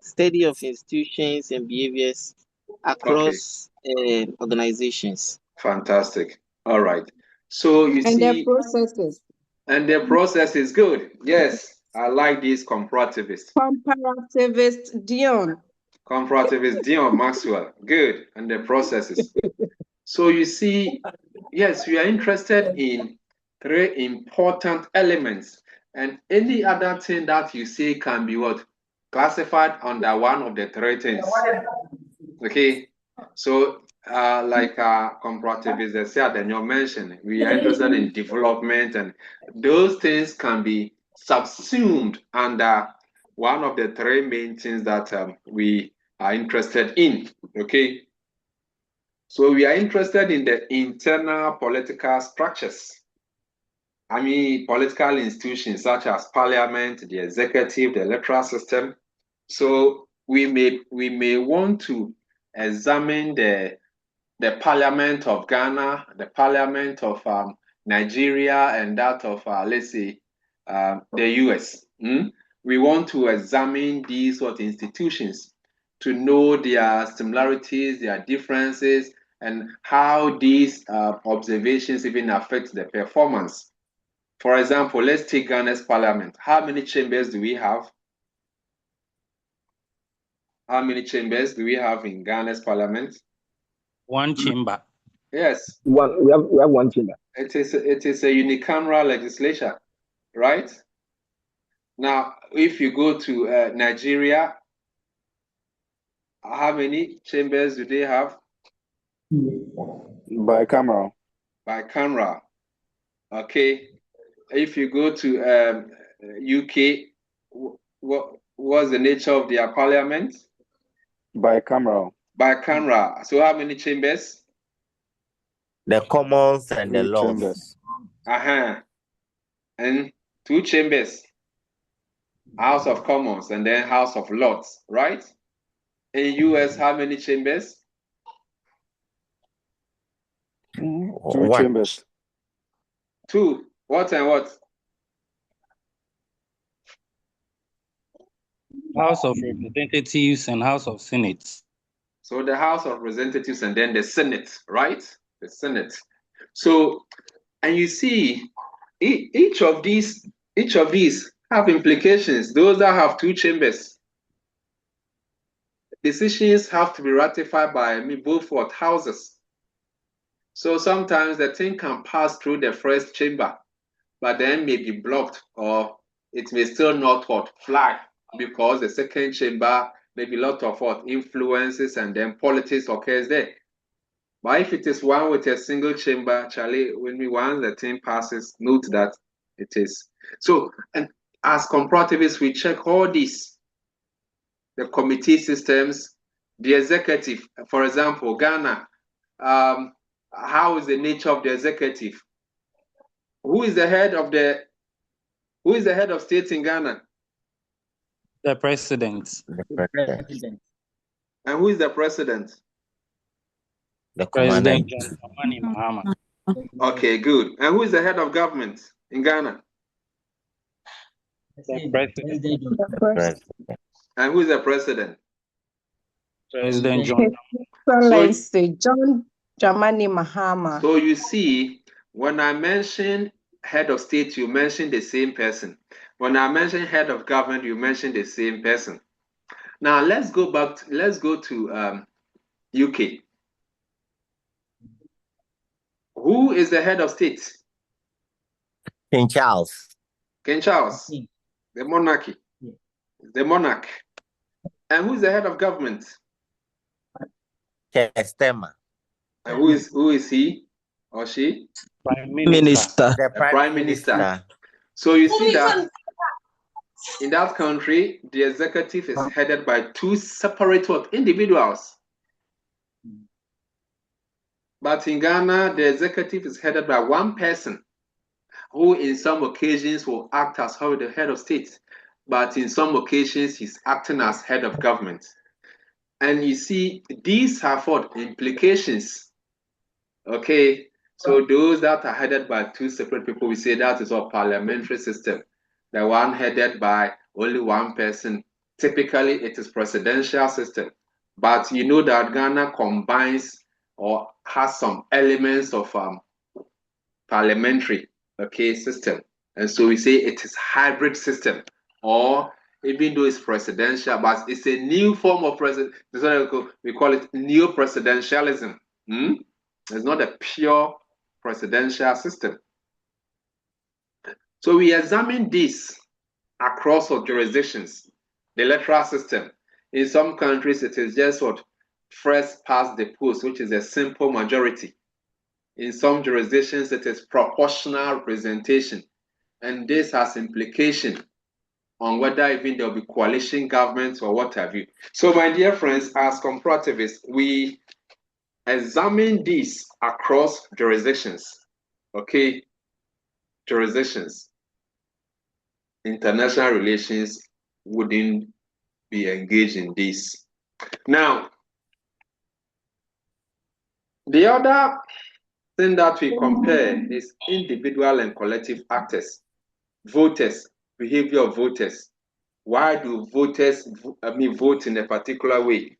study of institutions and behaviors across organizations. Fantastic. All right. So you see. And the processes. And the process is good. Yes, I like these comparativists. Comparativist Dion. Comparativist Dion Maxwell. Good. And the processes. So you see, yes, we are interested in 3 important elements. And any other thing that you say can be what? Classified under one of the 3 things. Okay. So like comparativists, they said, and you mentioned, we are interested in development, and those things can be subsumed under one of the 3 main things that we are interested in. Okay. So we are interested in the internal political structures. I mean, political institutions such as parliament, the executive, the electoral system. So we may want to examine the parliament of Ghana, the parliament of Nigeria, and that of let's say the US. We want to examine these sort of institutions to know their similarities, their differences, and how these observations even affect the performance. For example, let's take Ghana's parliament. How many chambers do we have? How many chambers do we have in Ghana's parliament? 1 chamber. Yes. We have 1 chamber. It is a unicameral legislature, right? Now, if you go to Nigeria, how many chambers do they have? Bicameral. Bicameral. Okay. If you go to UK, what's the nature of their parliament? Bicameral. Bicameral. So how many chambers? The Commons and the 3 Lords. chambers. And 2 chambers. House of Commons and then House of Lords, right? In US, how many chambers? 2 chambers. 2. What and what? House of Representatives and House of Senate. So the House of Representatives and then the Senate, right? The Senate. So, and you see, each of these have implications. Those that have 2 chambers, decisions have to be ratified by both houses. So sometimes the thing can pass through the first chamber, but then may be blocked, or it may still not fly, because the second chamber may be a lot of influences, and then politics occurs there. But if it is one with a single chamber, Charlie, once the thing passes, note that it is. So, and as comparativists, we check all these, the committee systems, the executive. For example, Ghana, how is the nature of the executive? Who is the head of state in Ghana? The president. And who is the president? The President John Dramani Mahama. Okay, good. And who is the head of government in Ghana? The president. And who is the president? President John. Excellency John Dramani Mahama. So you see, when I mention head of state, you mention the same person. When I mention head of government, you mention the same person. Now let's go to UK. Who is the head of state? King Charles. King Charles, the monarchy, the monarch. And who's the head of government? Kestema. And who is he or she? Prime Minister. The Prime Minister. So you see that in that country, the executive is headed by two separate individuals. But in Ghana, the executive is headed by one person who in some occasions will act as the head of state, but in some occasions he's acting as head of government. And you see, these have what implications. Okay, so those that are headed by two separate people, we say that is a parliamentary system. The one headed by only one person, typically it is presidential system. But you know that Ghana combines or has some elements of parliamentary system. And so we say it is hybrid system, or even though it's presidential, but it's a new form of president. We call it neo-presidentialism. It's not a pure presidential system. So we examine this across all jurisdictions. The electoral system. In some countries, it is just what first past the post, which is a simple majority. In some jurisdictions, it is proportional representation. And this has implication on whether even there will be coalition governments or what have you. So my dear friends, as comparativists, we examine this across jurisdictions. Okay, jurisdictions. International relations wouldn't be engaged in this. Now, the other thing that we compare is individual and collective actors, voters, behavior of voters. Why do voters vote in a particular way?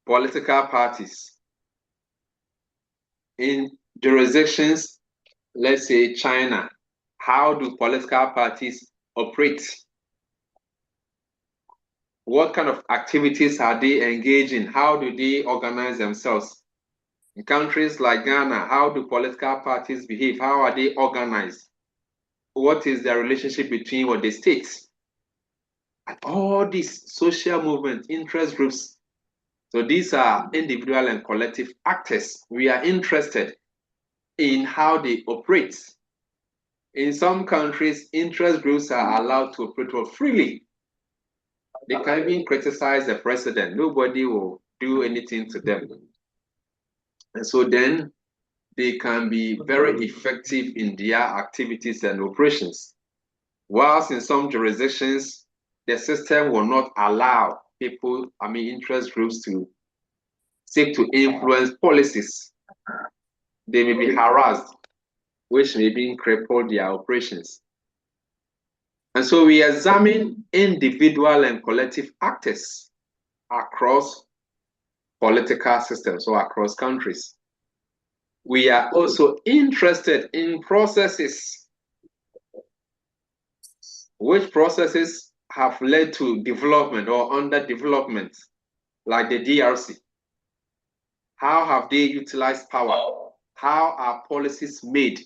Political parties. In jurisdictions, let's say China, how do political parties operate? What kind of activities are they engaged in? How do they organize themselves? In countries like Ghana, how do political parties behave? How are they organized? What is their relationship between the states? And all these social movements, interest groups. So these are individual and collective actors. We are interested in how they operate. In some countries, interest groups are allowed to operate freely. They can even criticize the president. Nobody will do anything to them. And so then they can be very effective in their activities and operations. Whilst in some jurisdictions, the system will not allow people, interest groups to seek to influence policies. They may be harassed, which may be cripple their operations. And so we examine individual and collective actors across political systems or across countries. We are also interested in processes. Which processes have led to development or underdevelopment, like the DRC? How have they utilized power? How are policies made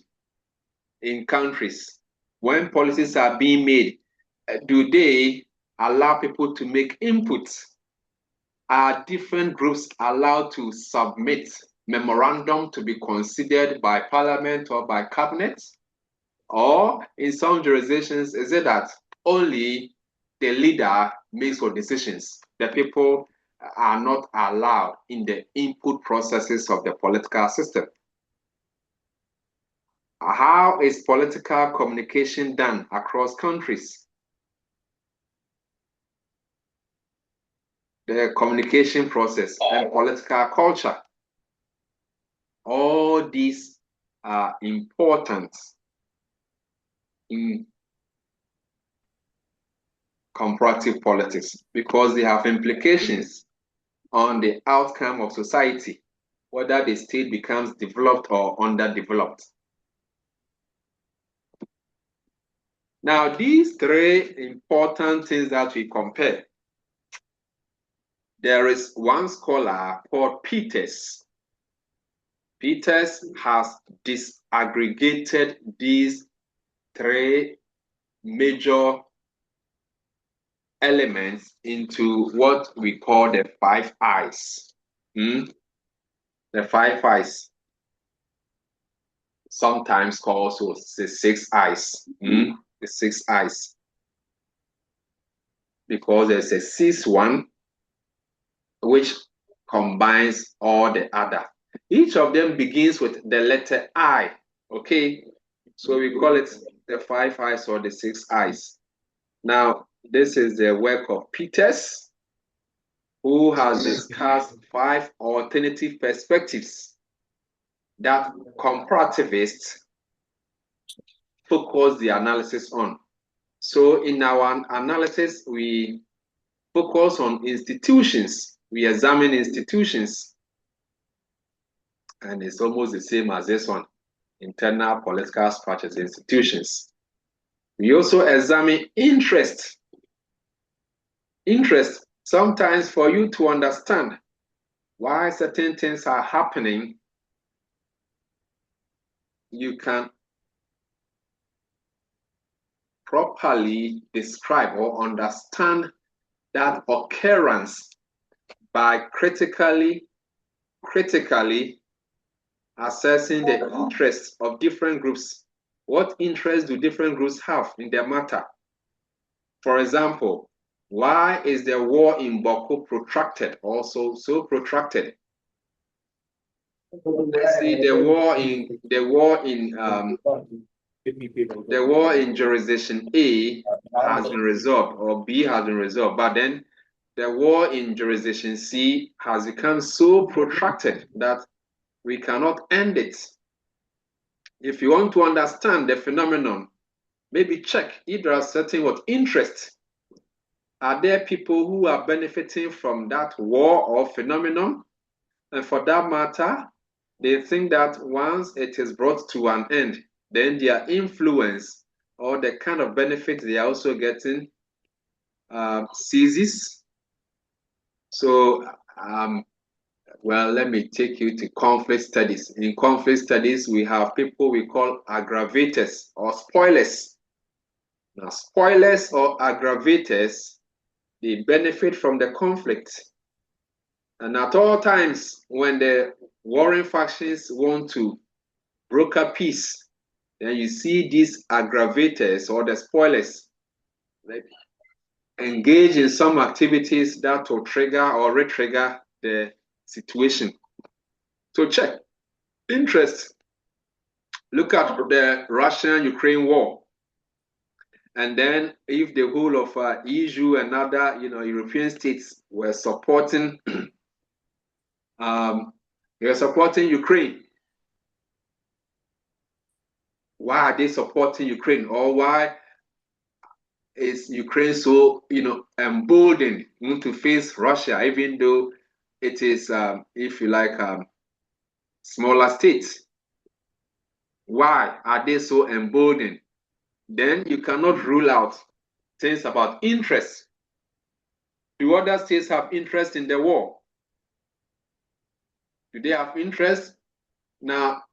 in countries? When policies are being made, do they allow people to make inputs? Are different groups allowed to submit memorandum to be considered by parliament or by cabinet? Or in some jurisdictions, is it that only the leader makes all decisions? The people are not allowed in the input processes of the political system. How is political communication done across countries? The communication process and political culture. All these are important in comparative politics because they have implications on the outcome of society, whether the state becomes developed or underdeveloped. Now, these three important things that we compare, there is one scholar called Peters. Peters has disaggregated these three major elements into what we call the 5 I's. The 5 I's. Sometimes called also the 6 I's. The 6 I's. Because there's a 6th one which combines all the other. Each of them begins with the letter I. Okay, so we call it the 5 I's or the 6 I's. Now, this is the work of Peters, who has discussed 5 alternative perspectives that comparativists focus the analysis on. So in our analysis, we focus on institutions. We examine institutions. And it's almost the same as this one, internal political structures, institutions. We also examine interest. Interest, sometimes for you to understand why certain things are happening, you can properly describe or understand that occurrence by critically assessing the interests of different groups. What interests do different groups have in their matter? For example, why is the war in Boko protracted, also so protracted? Let's see, the war in jurisdiction A has been resolved, or B has been resolved, but then the war in jurisdiction C has become so protracted that we cannot end it. If you want to understand the phenomenon, maybe check if there are certain what interests. Are there people who are benefiting from that war or phenomenon? And for that matter, they think that once it is brought to an end, then their influence or the kind of benefit they are also getting ceases. So, well, let me take you to conflict studies. In conflict studies, we have people we call aggravators or spoilers. Now, spoilers or aggravators, they benefit from the conflict. And at all times, when the warring factions want to broker peace, then you see these aggravators or the spoilers engage in some activities that will trigger or re-trigger the situation. So check. Interest. Look at the Russian-Ukraine war. And then if the whole of EU and other European states were supporting Ukraine. Why are they supporting Ukraine? Or why is Ukraine so emboldened to face Russia, even though it is, if you like, smaller states? Why are they so emboldened? Then you cannot rule out things about interest. Do other states have interest in the war? Do they have interest? Now,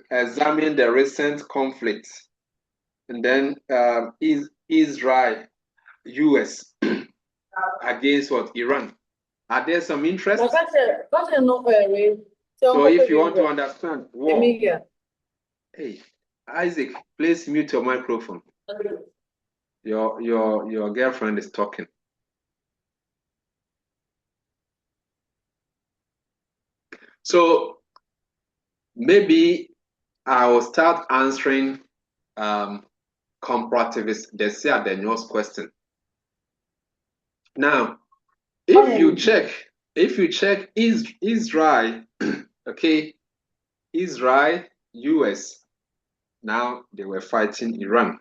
examine the recent conflict. And then Israel, US against what? Iran. Are there some interest? So if you want to understand war, hey, Isaac, please mute your microphone. Your girlfriend is talking. So maybe I will start answering comparativist Desia Daniel's question. Now, if you check Israel, okay, Israel, US, now they were fighting Iran.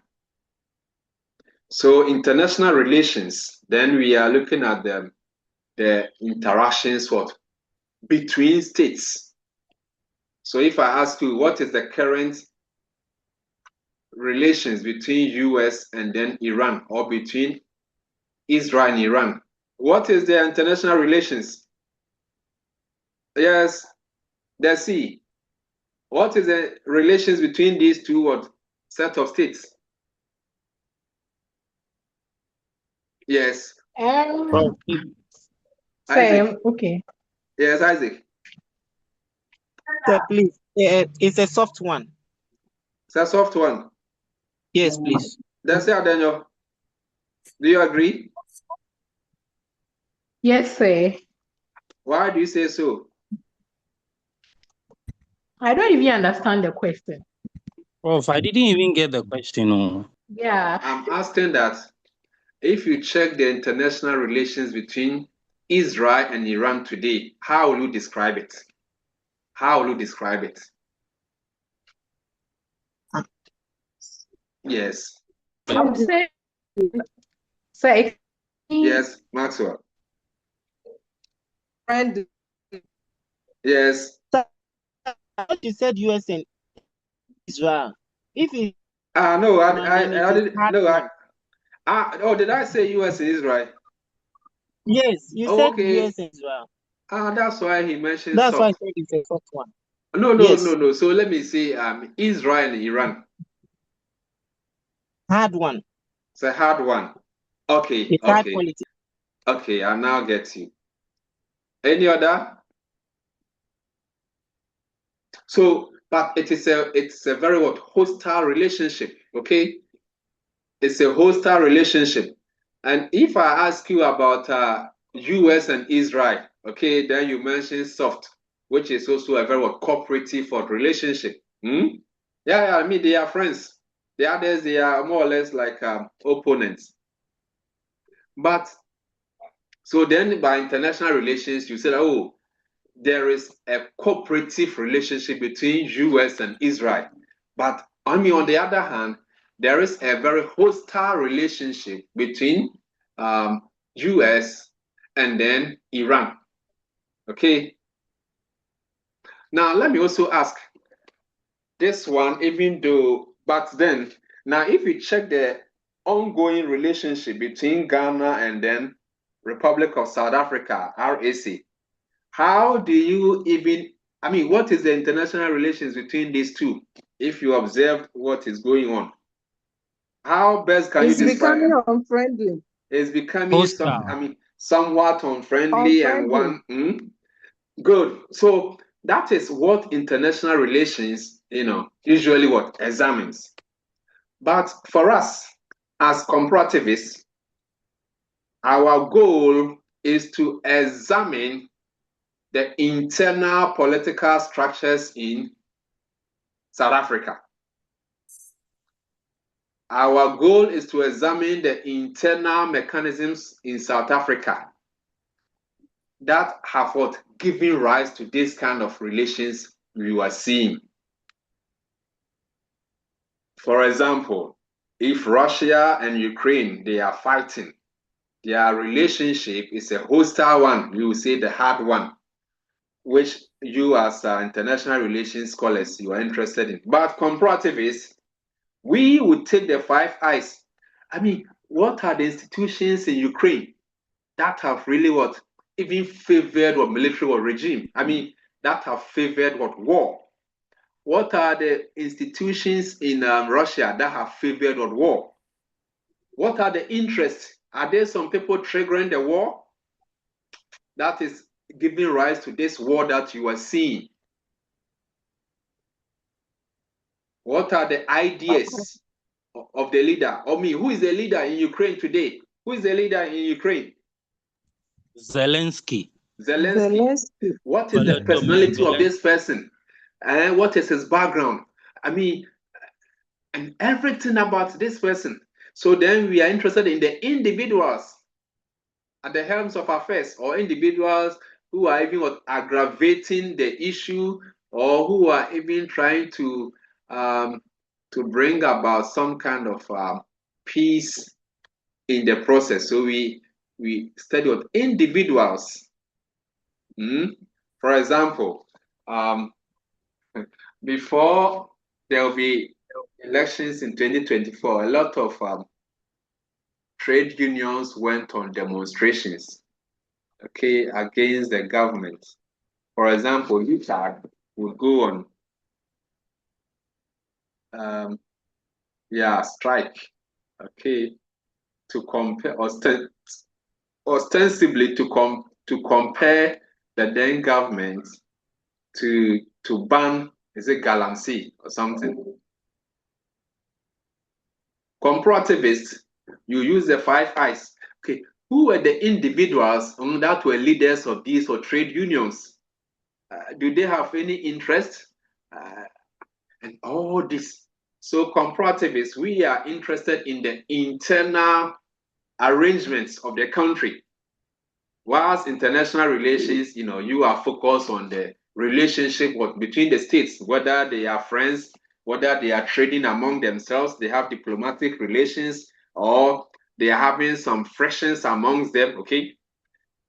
So international relations, then we are looking at the interactions between states. So if I ask you, what is the current relations between US and then Iran, or between Israel and Iran? What is their international relations? Yes, Let's see. What is the relations between these two set of states? Yes. Same. Okay. Yes, Isaac. Sir, please. It's a soft one. It's a soft one. Yes, please. That's it, Daniel. Do you agree? Yes, sir. Why do you say so? I don't even understand the question. Prof, I didn't even get the question. Oh. Yeah. I'm asking that if you check the international relations between Israel and Iran today, how will you describe it? How will you describe it? Yes. I would say Yes, Maxwell. Friend. Yes. You said US and Israel. If it No, I didn't. No, did I say US and Israel? Yes, you said US and Israel. That's why he mentioned That's soft. why I said it's a soft one. No. So let me say Israel and Iran. Hard one. It's a hard one. Okay. It's hard politics. Okay, I now get you. Any other? So, but it's a very hostile relationship. Okay, it's a hostile relationship. And if I ask you about U.S. and Israel, okay, then you mention soft, which is also a very cooperative relationship. Yeah, I mean they are friends. The others they are more or less like opponents. But so then by international relations, you said, oh, there is a cooperative relationship between US and Israel. But on the other hand, there is a very hostile relationship between US and then Iran. Okay. Now, let me also ask this one, but then, now if you check the ongoing relationship between Ghana and then Republic of South Africa, RAC, how do you what is the international relations between these two? If you observe what is going on, how best can you describe? It's becoming unfriendly. It's becoming somewhat unfriendly and one. Good. So that is what international relations, usually examines. But for us as comparativists, our goal is to examine the internal political structures in South Africa. Our goal is to examine the internal mechanisms in South Africa that have given rise to this kind of relations we are seeing. For example, if Russia and Ukraine, they are fighting, their relationship is a hostile one, we will say the hard one, which you as international relations scholars, you are interested in. But comparativists, we would take the five eyes. What are the institutions in Ukraine that have really even favored military regime? That have favored war? What are the institutions in Russia that have favored war? What are the interests? Are there some people triggering the war that is giving rise to this war that you are seeing? What are the ideas of the leader? Who is the leader in Ukraine today? Who is the leader in Ukraine? Zelensky. What is the personality of this person? And what is his background? And everything about this person. So then we are interested in the individuals at the helms of affairs, or individuals who are even aggravating the issue, or who are even trying to bring about some kind of peace in the process. So we study individuals. For example, before there will be elections in 2024, a lot of trade unions went on demonstrations, against the government. For example, UTAG, would go on strike, okay, to compare ostensibly to compare the then government to ban, is it galamsey or something? Comparativists, you use the 5 eyes. Okay, who were the individuals that were leaders of these or trade unions? Do they have any interest? And all this. So comparativists, we are interested in the internal arrangements of the country. Whilst international relations, you are focused on the relationship between the states, whether they are friends, whether they are trading among themselves, they have diplomatic relations, or they are having some frictions amongst them, okay?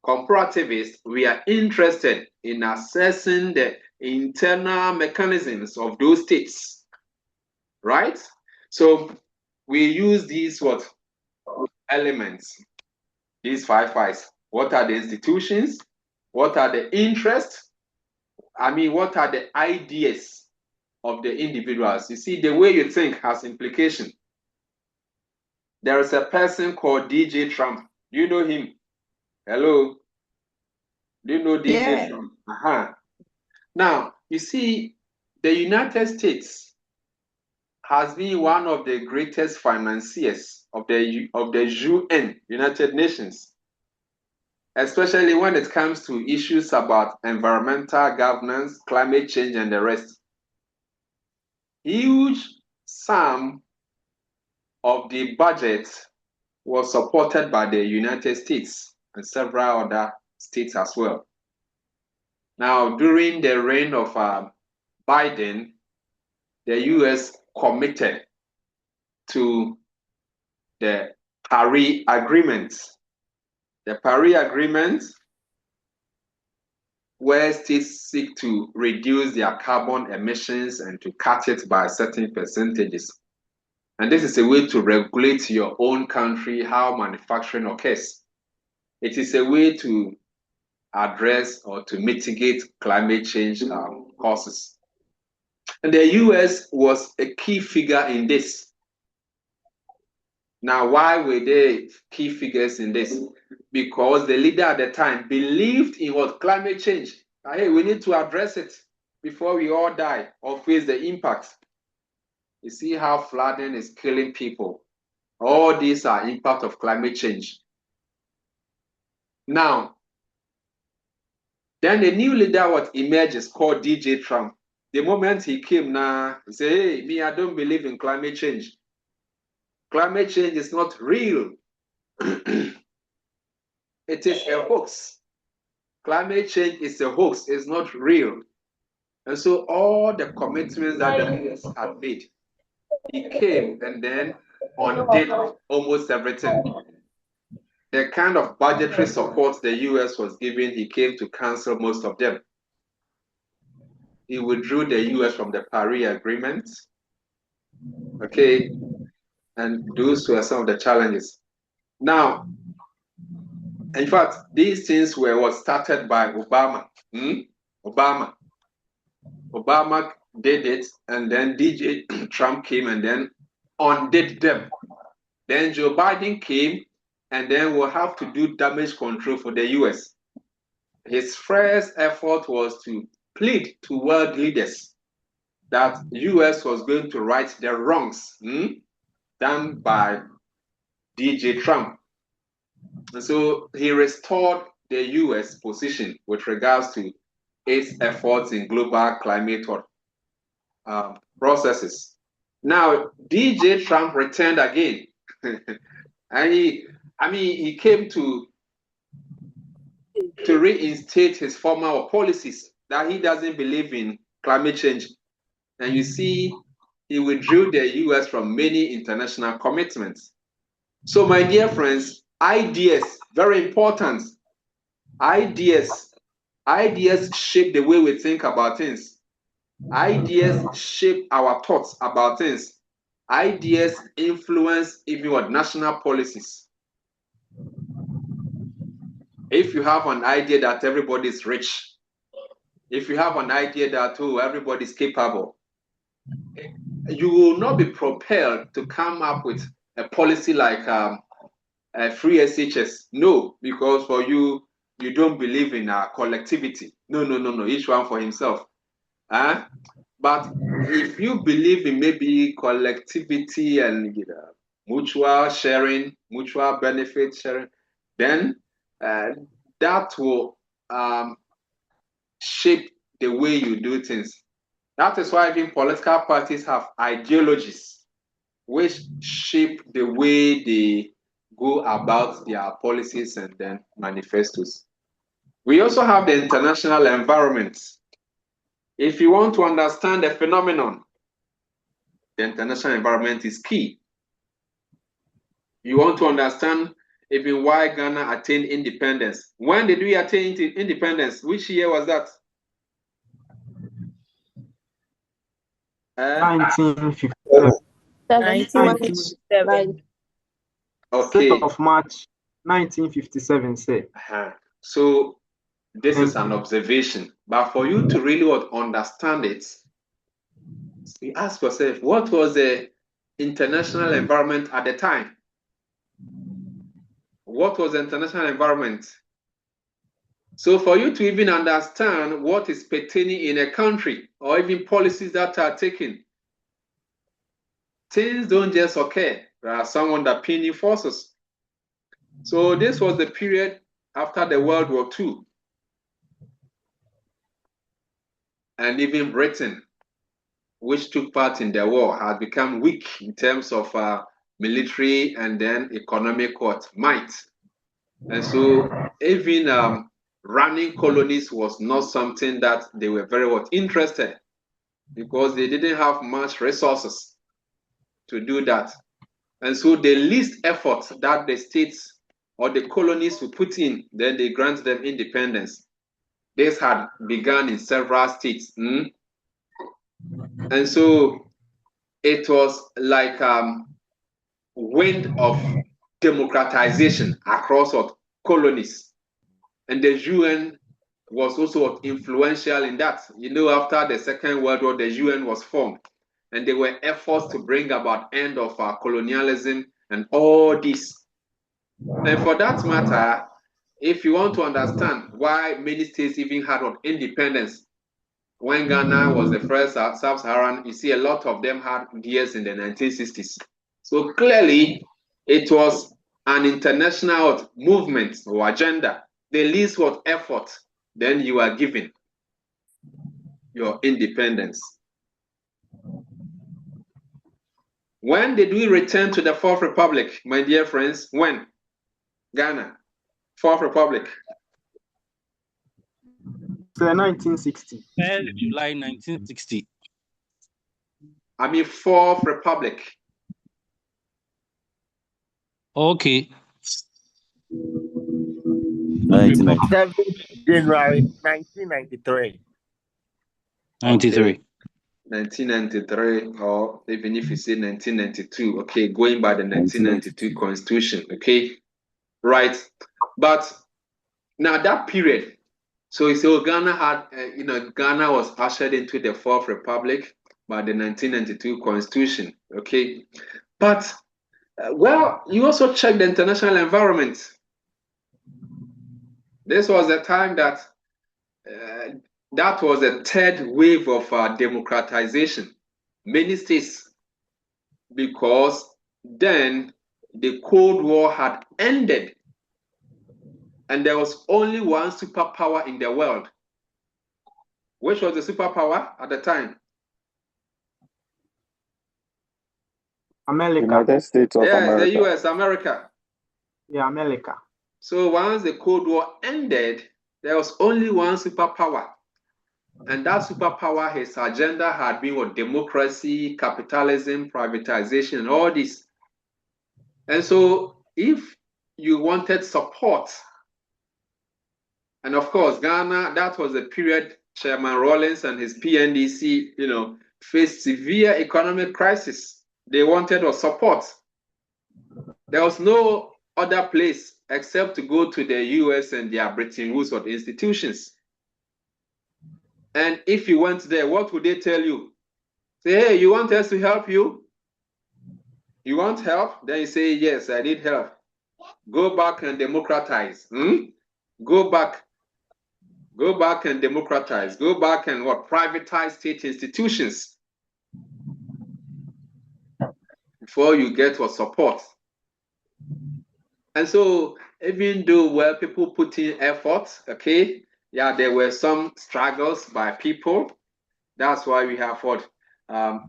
Comparativists, we are interested in assessing the internal mechanisms of those states, right? So we use these elements, these 5 eyes. What are the institutions? What are the interests? What are the ideas of the individuals? You see, the way you think has implication. There is a person called DJ Trump. Do you know him? Hello? Do you know DJ Trump? Now, you see, the United States has been one of the greatest financiers of the UN, United Nations, especially when it comes to issues about environmental governance, climate change, and the rest. Huge sum of the budget was supported by the United States and several other states as well. Now, during the reign of Biden, the US committed to the Paris Agreement. The Paris Agreement, where states seek to reduce their carbon emissions and to cut it by certain percentages. And this is a way to regulate your own country, how manufacturing occurs. It is a way to address or to mitigate climate change causes. And the US was a key figure in this. Now, why were they key figures in this? Because the leader at the time believed in climate change. Hey, we need to address it before we all die or face the impact. You see how flooding is killing people. All these are impact of climate change. Now, then the new leader emerges called DJ Trump. The moment he came now, he said, hey, me, I don't believe in climate change. Climate change is not real. It is a hoax. Climate change is a hoax. It's not real. And so all the commitments that the US had made, he came and then undid almost everything. The kind of budgetary support the US was giving, he came to cancel most of them. He withdrew the US from the Paris Agreement. Okay, and those were some of the challenges. Now, in fact, these things were started by Obama. Obama did it, and then DJ Trump came and then undid them. Then Joe Biden came, and then we'll have to do damage control for the US. His first effort was to plead to world leaders that US was going to right the wrongs done by DJ Trump. And so he restored the US position with regards to its efforts in global climate processes. Now, DJ Trump returned again. And he came to reinstate his former policies that he doesn't believe in climate change. And you see, he withdrew the US from many international commitments. So, my dear friends, ideas, very important. Ideas shape the way we think about things. Ideas shape our thoughts about things. Ideas influence even national policies. If you have an idea that everybody is rich, if you have an idea that, oh, everybody's capable, you will not be propelled to come up with a policy like free SHS. No, because for you, you don't believe in collectivity. No. Each one for himself. But if you believe in maybe collectivity and mutual sharing, mutual benefit sharing, then that will shape the way you do things. That is why even political parties have ideologies which shape the way they go about their policies and then manifestos. We also have the international environment. If you want to understand the phenomenon, the international environment is key. You want to understand even why Ghana attained independence. When did we attain independence? Which year was that? 1957. 1957. Okay. 6th of March, 1957, say. So this is an observation. But for you to really understand it, you ask yourself, what was the international environment at the time? What was the international environment? So for you to even understand what is pertaining in a country or even policies that are taken, things don't just occur. There are some underpinning forces. So this was the period after the World War II. And even Britain, which took part in the war, had become weak in terms of military and then economic might. And so even running colonies was not something that they were very interested, because they didn't have much resources to do that. And so the least effort that the states or the colonies would put in, then they grant them independence. This had begun in several states. And so it was like wind of democratization across colonies. And the UN was also influential in that. After the Second World War, the UN was formed. And there were efforts to bring about end of colonialism and all this. And for that matter, if you want to understand why many states even had independence, when Ghana was the first sub-Saharan, you see a lot of them had years in the 1960s. So clearly, it was an international movement or agenda. The least effort, then you are given your independence. When did we return to the Fourth Republic, my dear friends? When? Ghana, Fourth Republic. 1960. 3rd July 1960. I mean, Fourth Republic. Okay. 7th January 1993. 93. 1993, or even if you say 1992, okay, going by the 1992 Constitution, okay, right. But now that period, so Ghana had, Ghana was ushered into the Fourth Republic by the 1992 Constitution, okay. But well, you also check the international environment. This was the time that that was a third wave of democratization. Many states, because then the Cold War had ended and there was only one superpower in the world. Which was the superpower at the time? America. United States of America. The US, America. Yeah, America. So once the Cold War ended, there was only one superpower. And that superpower, his agenda had been with democracy, capitalism, privatization, and all this. And so if you wanted support, and of course, Ghana, that was the period Chairman Rawlings and his PNDC, faced severe economic crisis. They wanted support. There was no other place except to go to the US and their Bretton Woods institutions. And if you went there, what would they tell you? Say, hey, you want us to help you? You want help? Then you say, yes, I need help. Go back and democratize. Go back and democratize. Go back and what? Privatize state institutions before you get what support. And so even though people put in effort, okay, yeah, there were some struggles by people. That's why we have what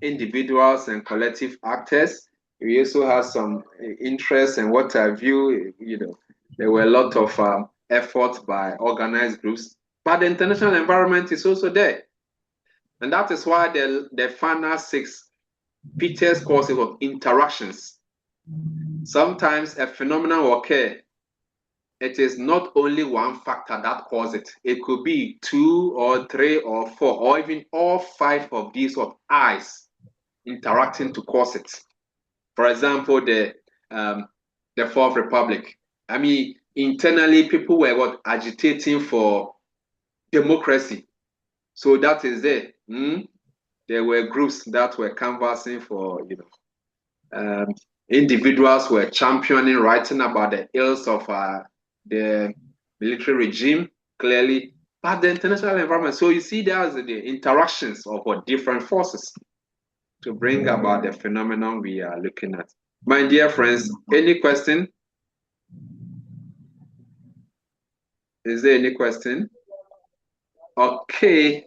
individuals and collective actors. We also have some interest and what have you. There were a lot of effort by organized groups, but the international environment is also there, and that is why the final 6 Peter's courses of interactions. Sometimes a phenomenon will occur. It is not only one factor that causes it. It could be 2 or 3 or 4 or even all 5 of these eyes interacting to cause it. For example, the Fourth Republic. I mean, internally, people were agitating for democracy. So that is there. There were groups that were canvassing for, individuals were championing, writing about the ills of the military regime, clearly, but the international environment. So you see there's the interactions of different forces to bring about the phenomenon we are looking at. My dear friends, any question? Is there any question? Okay.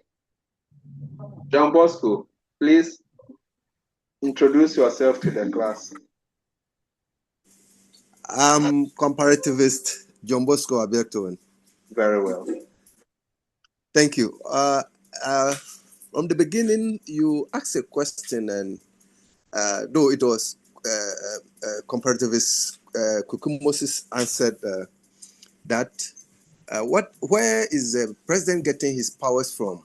John Bosco, please introduce yourself to the class. I'm comparativist John Bosco Aberton. Very well. Thank you. From the beginning, you asked a question, and though it was comparativist Kukumoses answered that where is the president getting his powers from?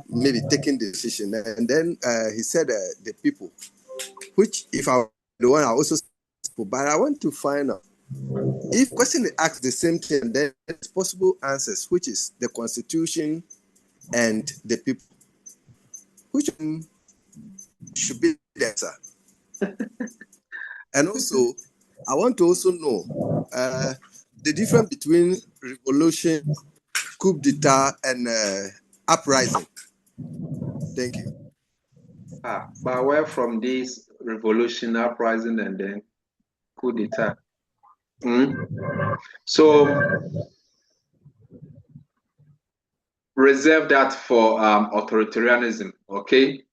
Maybe taking the decision, and then he said the people, which if I were the one I also spoke, but I want to find out if question asks the same thing, then it's possible answers, which is the constitution and the people, which should be the answer. And also, I want to also know the difference between revolution, coup d'etat, and uprising. Thank you. But where from this revolution, uprising, and then coup d'etat? So reserve that for authoritarianism, okay?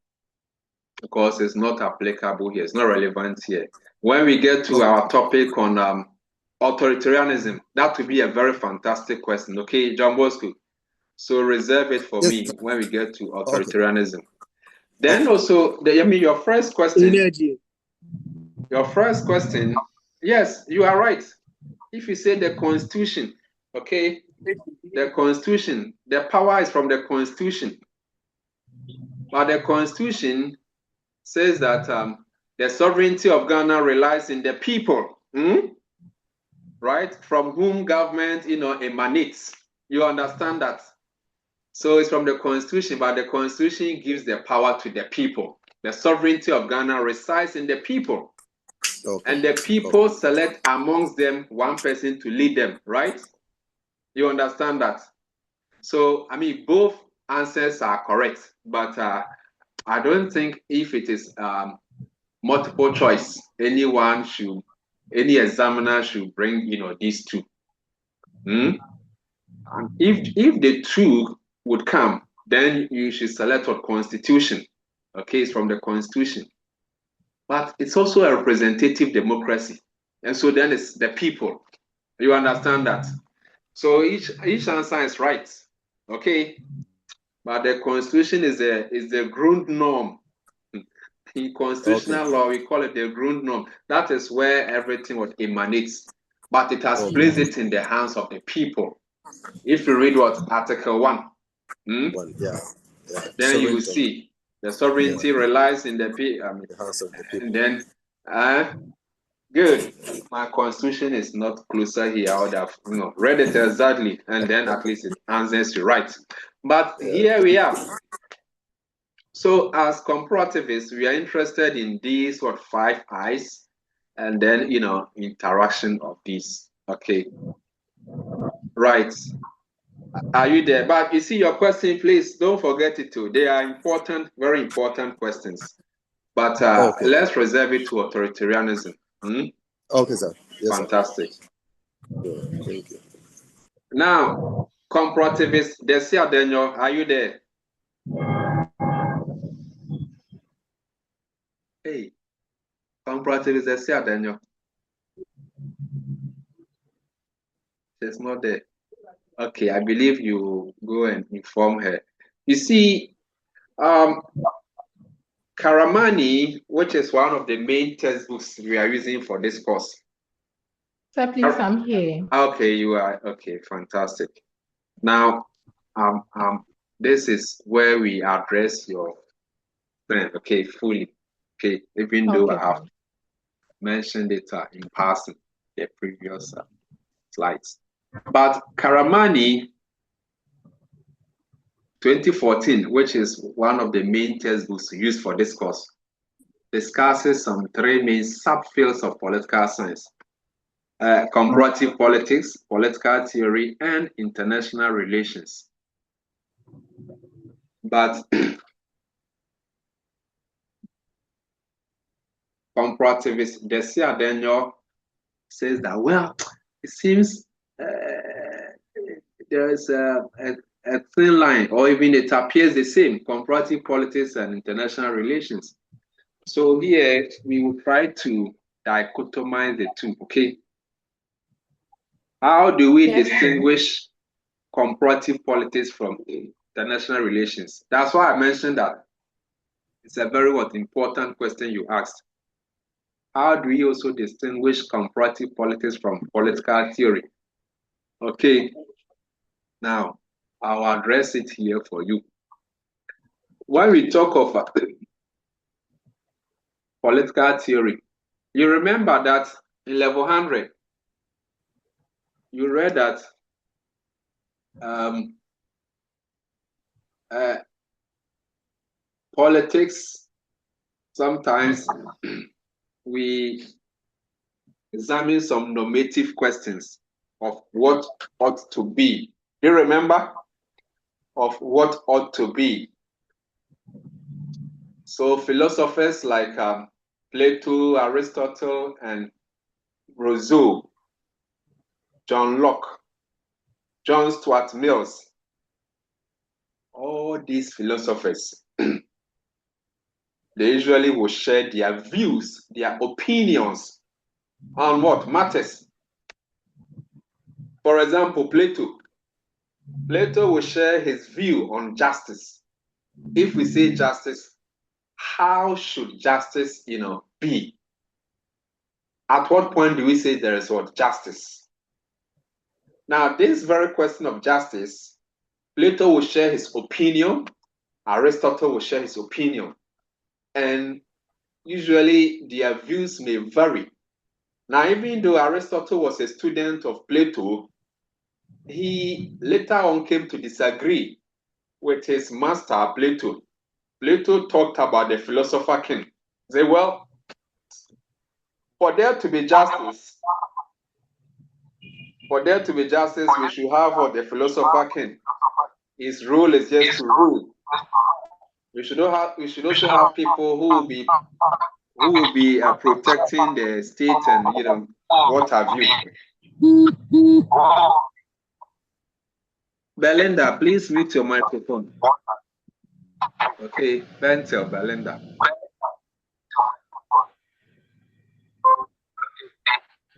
Because it's not applicable here, it's not relevant here. When we get to our topic on authoritarianism, that would be a very fantastic question, okay, John Bosco? So reserve it for me when we get to authoritarianism. Okay. Then also, your first question. Your first question, yes, you are right. If you say the Constitution, okay, the Constitution, the power is from the Constitution. But the Constitution says that the sovereignty of Ghana relies in the people, right? From whom government, emanates. You understand that? So it's from the Constitution, but the Constitution gives the power to the people. The sovereignty of Ghana resides in the people. Okay. And the people select amongst them one person to lead them, right? You understand that? So, I mean, both answers are correct, but I don't think if it is multiple choice, any examiner should bring, these two. And if the two would come, then you should select a constitution. Okay, it's from the Constitution. But it's also a representative democracy. And so then it's the people. You understand that? So each answer is right. Okay. But the Constitution is the Grundnorm. In constitutional law, we call it the Grundnorm. That is where everything emanates. But it has placed it in the hands of the people. If you read Article 1, then you will see the sovereignty relies in the hands of the people. And then Good. My constitution is not closer here. I would have read it exactly, and then at least it answers you right. But here we are. So as comparativists, we are interested in these 5 I's, and then interaction of these. Okay. Right. Are you there? But you see your question, please don't forget it too. They are important, very important questions. But let's reserve it to authoritarianism. Okay, sir. Yes, fantastic. Sir. Yeah, thank you. Now, comparativist Desia Daniel, are you there? Hey, comparativist Desia Daniel. She's not there. Okay, I believe you go and inform her. You see, Karamani, which is one of the main textbooks we are using for this course. Sir, please, I'm here. Okay, you are. Okay, fantastic. Now, this is where we address your friend, okay, fully. Okay, even though I have mentioned it in passing the previous slides. But Karamani 2014, which is one of the main textbooks used for this course, discusses some 3 main subfields of political science: comparative politics, political theory, and international relations. But comparativist Desia Daniel says that, well, it seems there is a thin line, or even it appears the same, comparative politics and international relations. So here we will try to dichotomize the two, okay? How do we distinguish comparative politics from international relations? That's why I mentioned that it's a very important question you asked. How do we also distinguish comparative politics from political theory? Okay, now I'll address it here for you. When we talk of political theory, you remember that in level 100, you read that politics, sometimes we examine some normative questions of what ought to be. Do you remember? Of what ought to be. So philosophers like Plato, Aristotle, and Rousseau, John Locke, John Stuart Mills, all these philosophers, they usually will share their views, their opinions on what matters. For example, Plato will share his view on justice. If we say justice, how should justice, be? At what point do we say there is what justice? Now, this very question of justice, Plato will share his opinion, Aristotle will share his opinion, and usually their views may vary. Now, even though Aristotle was a student of Plato, he later on came to disagree with his master, Plato. Plato talked about the philosopher king. He said, well, for there to be justice, we should have what the philosopher king. His role is just to rule. We should also have people who will be protecting the state and what have you. Belinda, please mute your microphone. Okay, Bentel, Belinda.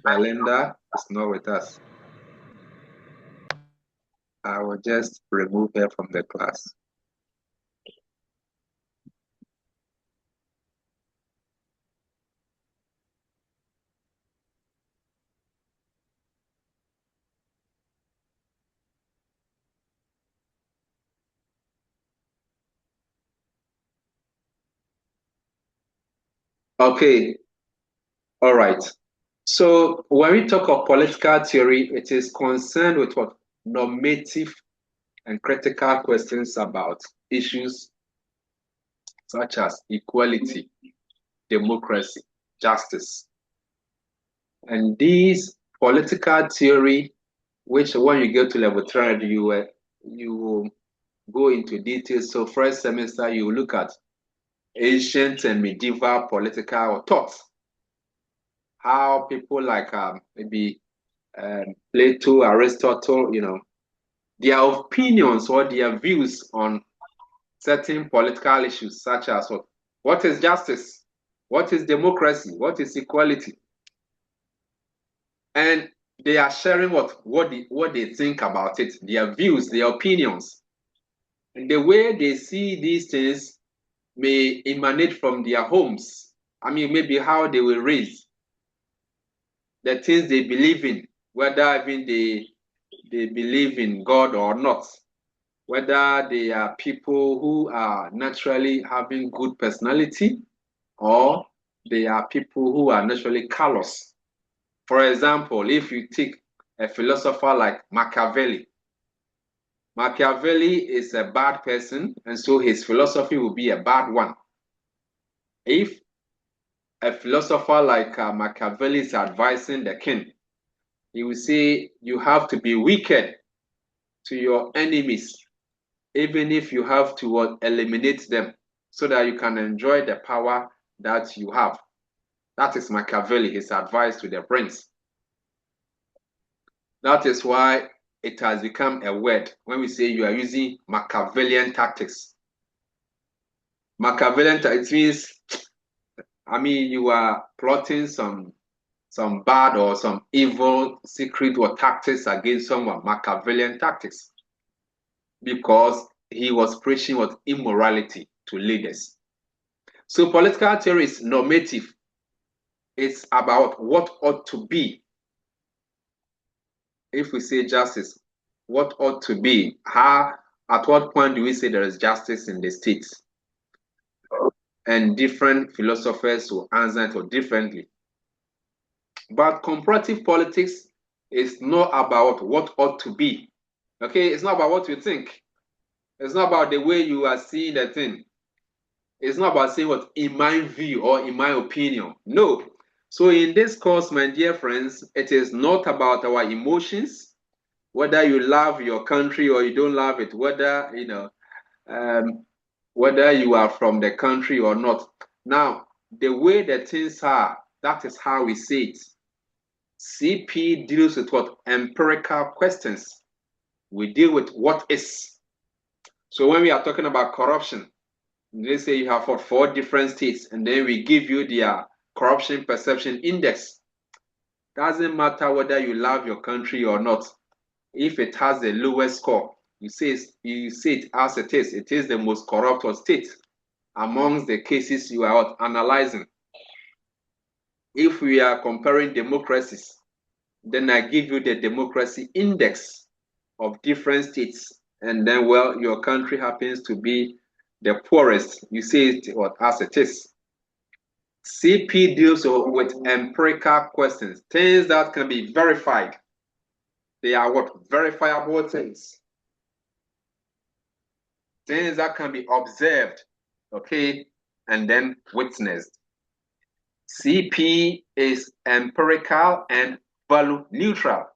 Belinda is not with us. I will just remove her from the class. Okay, all right. So when we talk of political theory, it is concerned with what? Normative and critical questions about issues such as equality, democracy, justice. And these political theory, which when you go to level 300, you will go into details. So first semester, you look at ancient and medieval political thoughts. How people like maybe Plato, Aristotle, their opinions or their views on certain political issues, such as what is justice, what is democracy, what is equality, and they are sharing what they think about it, their views, their opinions, and the way they see these things may emanate from their homes. I mean, maybe how they were raised, the things they believe in, whether even they believe in God or not, whether they are people who are naturally having good personality or they are people who are naturally callous. For example, if you take a philosopher like Machiavelli is a bad person, and so his philosophy will be a bad one. If a philosopher like Machiavelli is advising the king, he will say you have to be wicked to your enemies, even if you have to eliminate them so that you can enjoy the power that you have. That is Machiavelli, his advice to the prince. That is why it has become a word when we say you are using Machiavellian tactics. Machiavellian tactics means, I mean, you are plotting some bad or some evil secret or tactics against someone. Machiavellian tactics. Because he was preaching what immorality to leaders. So political theory is normative. It's about what ought to be. If we say justice, what ought to be? At what point do we say there is justice in the state? And different philosophers will answer it differently. But comparative politics is not about what ought to be. Okay, it's not about what you think. It's not about the way you are seeing the thing. It's not about saying what in my view or in my opinion. No. So in this course, my dear friends, it is not about our emotions, whether you love your country or you don't love it, whether whether you are from the country or not. Now, the way that things are, that is how we see it. CP deals with what? Empirical questions. We deal with what is. So when we are talking about corruption, let's say you have 4 different states, and then we give you their corruption perception index. Doesn't matter whether you love your country or not. If it has the lowest score, you say it as it is. It is the most corrupt state amongst the cases you are analyzing. If we are comparing democracies, then I give you the democracy index of different states, and then, well, your country happens to be the poorest. You say it as it is. CP deals with empirical questions, things that can be verified. They are what? Verifiable things. Things that can be observed, okay, and then witnessed. CP is empirical and value neutral.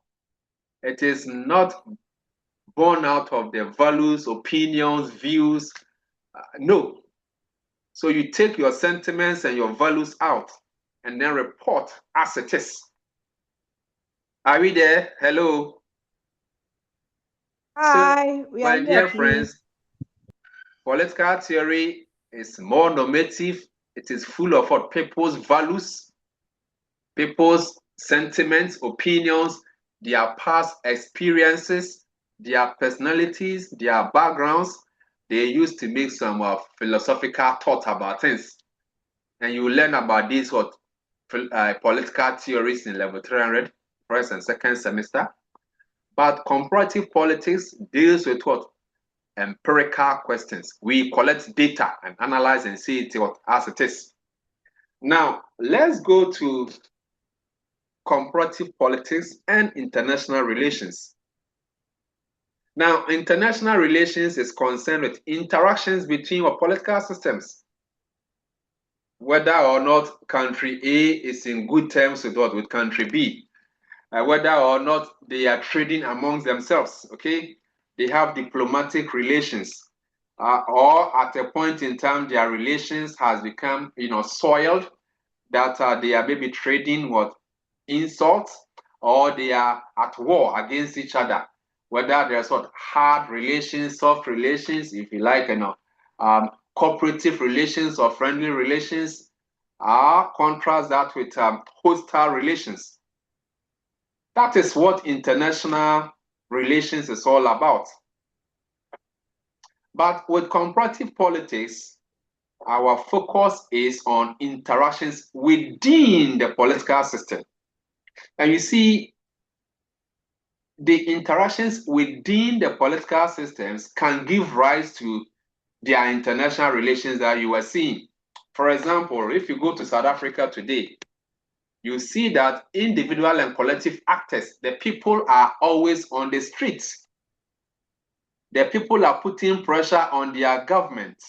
It is not born out of the values, opinions, views. No. So you take your sentiments and your values out and then report as it is. Are we there? Hello. Hi, so, my dear friends, political theory is more normative. It is full of what? People's values, people's sentiments, opinions, their past experiences, their personalities, their backgrounds. They used to make some philosophical thought about things. And you learn about these political theories in level 300, first and second semester. But comparative politics deals with what? Empirical questions. We collect data and analyze and see it as it is. Now, let's go to comparative politics and international relations. Now, international relations is concerned with interactions between our political systems, whether or not country A is in good terms with country B, whether or not they are trading amongst themselves, okay? They have diplomatic relations, or at a point in time, their relations has become, soiled, that they are maybe trading insults, or they are at war against each other. Whether there's hard relations, soft relations, if you like, cooperative relations or friendly relations, contrast that with hostile relations. That is what international relations is all about. But with comparative politics, our focus is on interactions within the political system. And you see, the interactions within the political systems can give rise to their international relations that you are seeing. For example, if you go to South Africa today, you see that individual and collective actors, the people are always on the streets. The people are putting pressure on their government.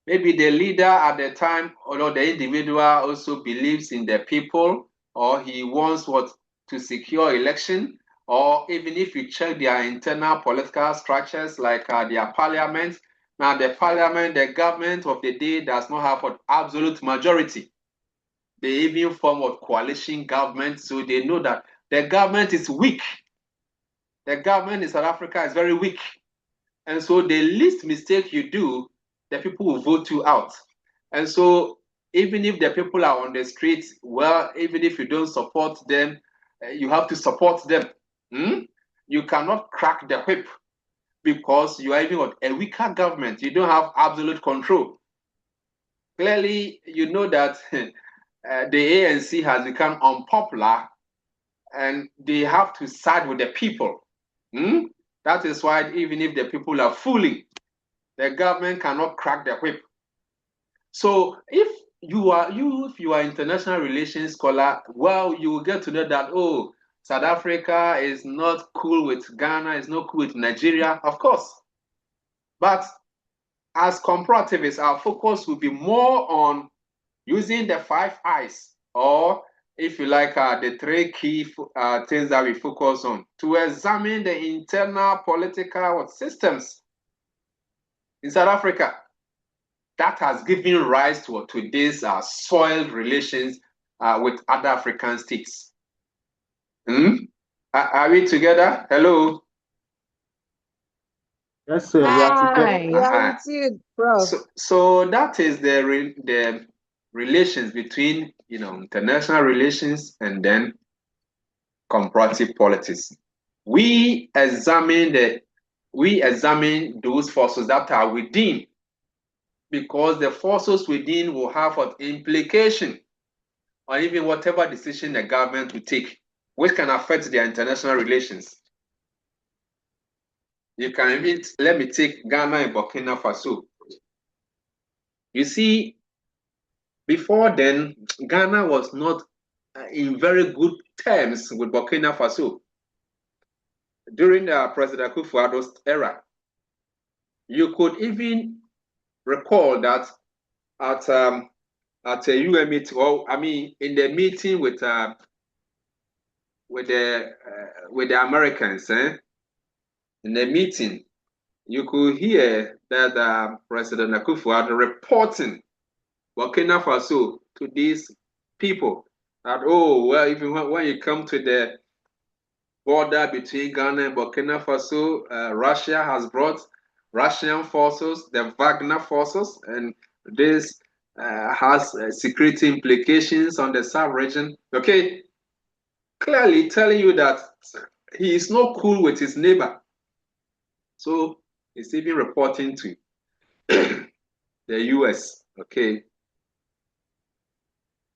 Maybe the leader at the time, or the individual also believes in the people, or he wants to secure election, or even if you check their internal political structures like their parliament, now the parliament, the government of the day does not have an absolute majority. They even form a coalition government, so they know that the government is weak. The government in South Africa is very weak. And so the least mistake you do, the people will vote you out. And so even if the people are on the streets, well, even if you don't support them, you have to support them. You cannot crack the whip because you are even a weaker government. You don't have absolute control. Clearly, you know that the ANC has become unpopular and they have to side with the people. That is why even if the people are fooling, the government cannot crack the whip. So if you are international relations scholar, well, you will get to know that, South Africa is not cool with Ghana, is not cool with Nigeria, of course. But as comparativists, our focus will be more on using the 5 I's, or if you like, the 3 key things that we focus on to examine the internal political systems in South Africa that has given rise to today's soiled relations with other African states. Are we together? Hello? Yes, sir. Hi, we are with you, Prof. So that is the relations between international relations and then comparative politics. We examine those forces that are within, because the forces within will have an implication on even whatever decision the government will take, which can affect their international relations. You can even, let me take Ghana and Burkina Faso. You see, before then, Ghana was not in very good terms with Burkina Faso. During President Akufo-Addo's era, you could even recall that at a UN meeting, or in the meeting with the Americans, in the meeting, you could hear that President Akufo-Addo reporting Burkina Faso to these people that, even when you come to the border between Ghana and Burkina Faso, Russia has brought Russian forces, the Wagner forces, and this has security implications on the sub-region. Okay, clearly telling you that he is not cool with his neighbor. So he's even reporting to the US. Okay.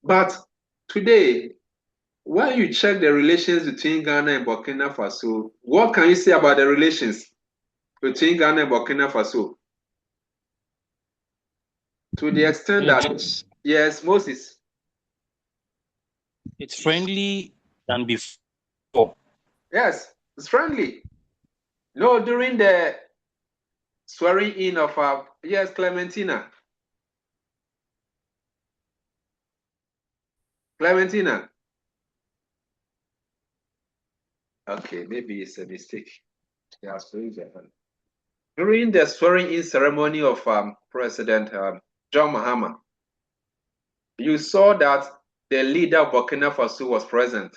But today, when you check the relations between Ghana and Burkina Faso, what can you say about the relations between Ghana and Burkina Faso? To the extent that, yes, Moses. It's friendly than before. Yes, it's friendly. No, during the swearing in of yes, Clementina. Clementina. Okay, maybe it's a mistake. Yeah, during the swearing-in ceremony of President John Mahama, you saw that the leader of Burkina Faso was present.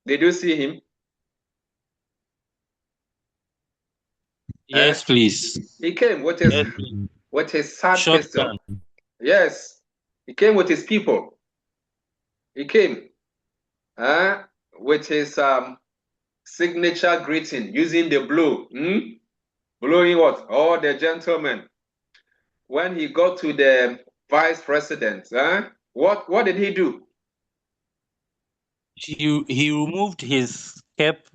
Did you see him? Yes, please. He came with his sad Short pistol. Yes, he came with his people. He came with his signature greeting using the blue. Blowing what? Oh, the gentleman. When he got to the vice president, what did he do? He removed his cap.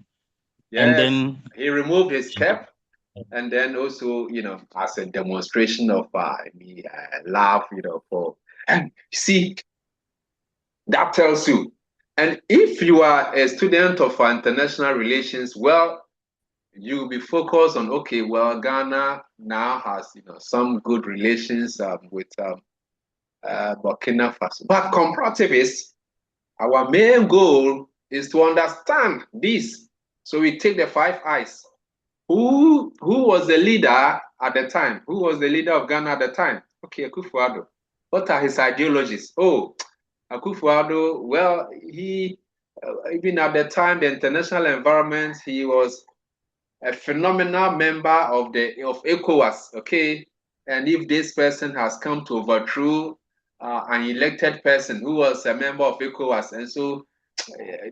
Yes, and then he removed his cap, and then also, as a demonstration of love, for, and see, that tells you. And if you are a student of international relations, well, you'll be focused on, okay, well, Ghana now has, some good relations with Burkina Faso. But comparativists, our main goal is to understand this. So we take the 5 eyes. Who was the leader at the time? Who was the leader of Ghana at the time? Okay, Akufo-Addo. What are his ideologies? Oh, Akufo-Addo, well, he, even at the time, the international environment, he was a phenomenal member of ECOWAS, okay? And if this person has come to overthrow an elected person who was a member of ECOWAS, and so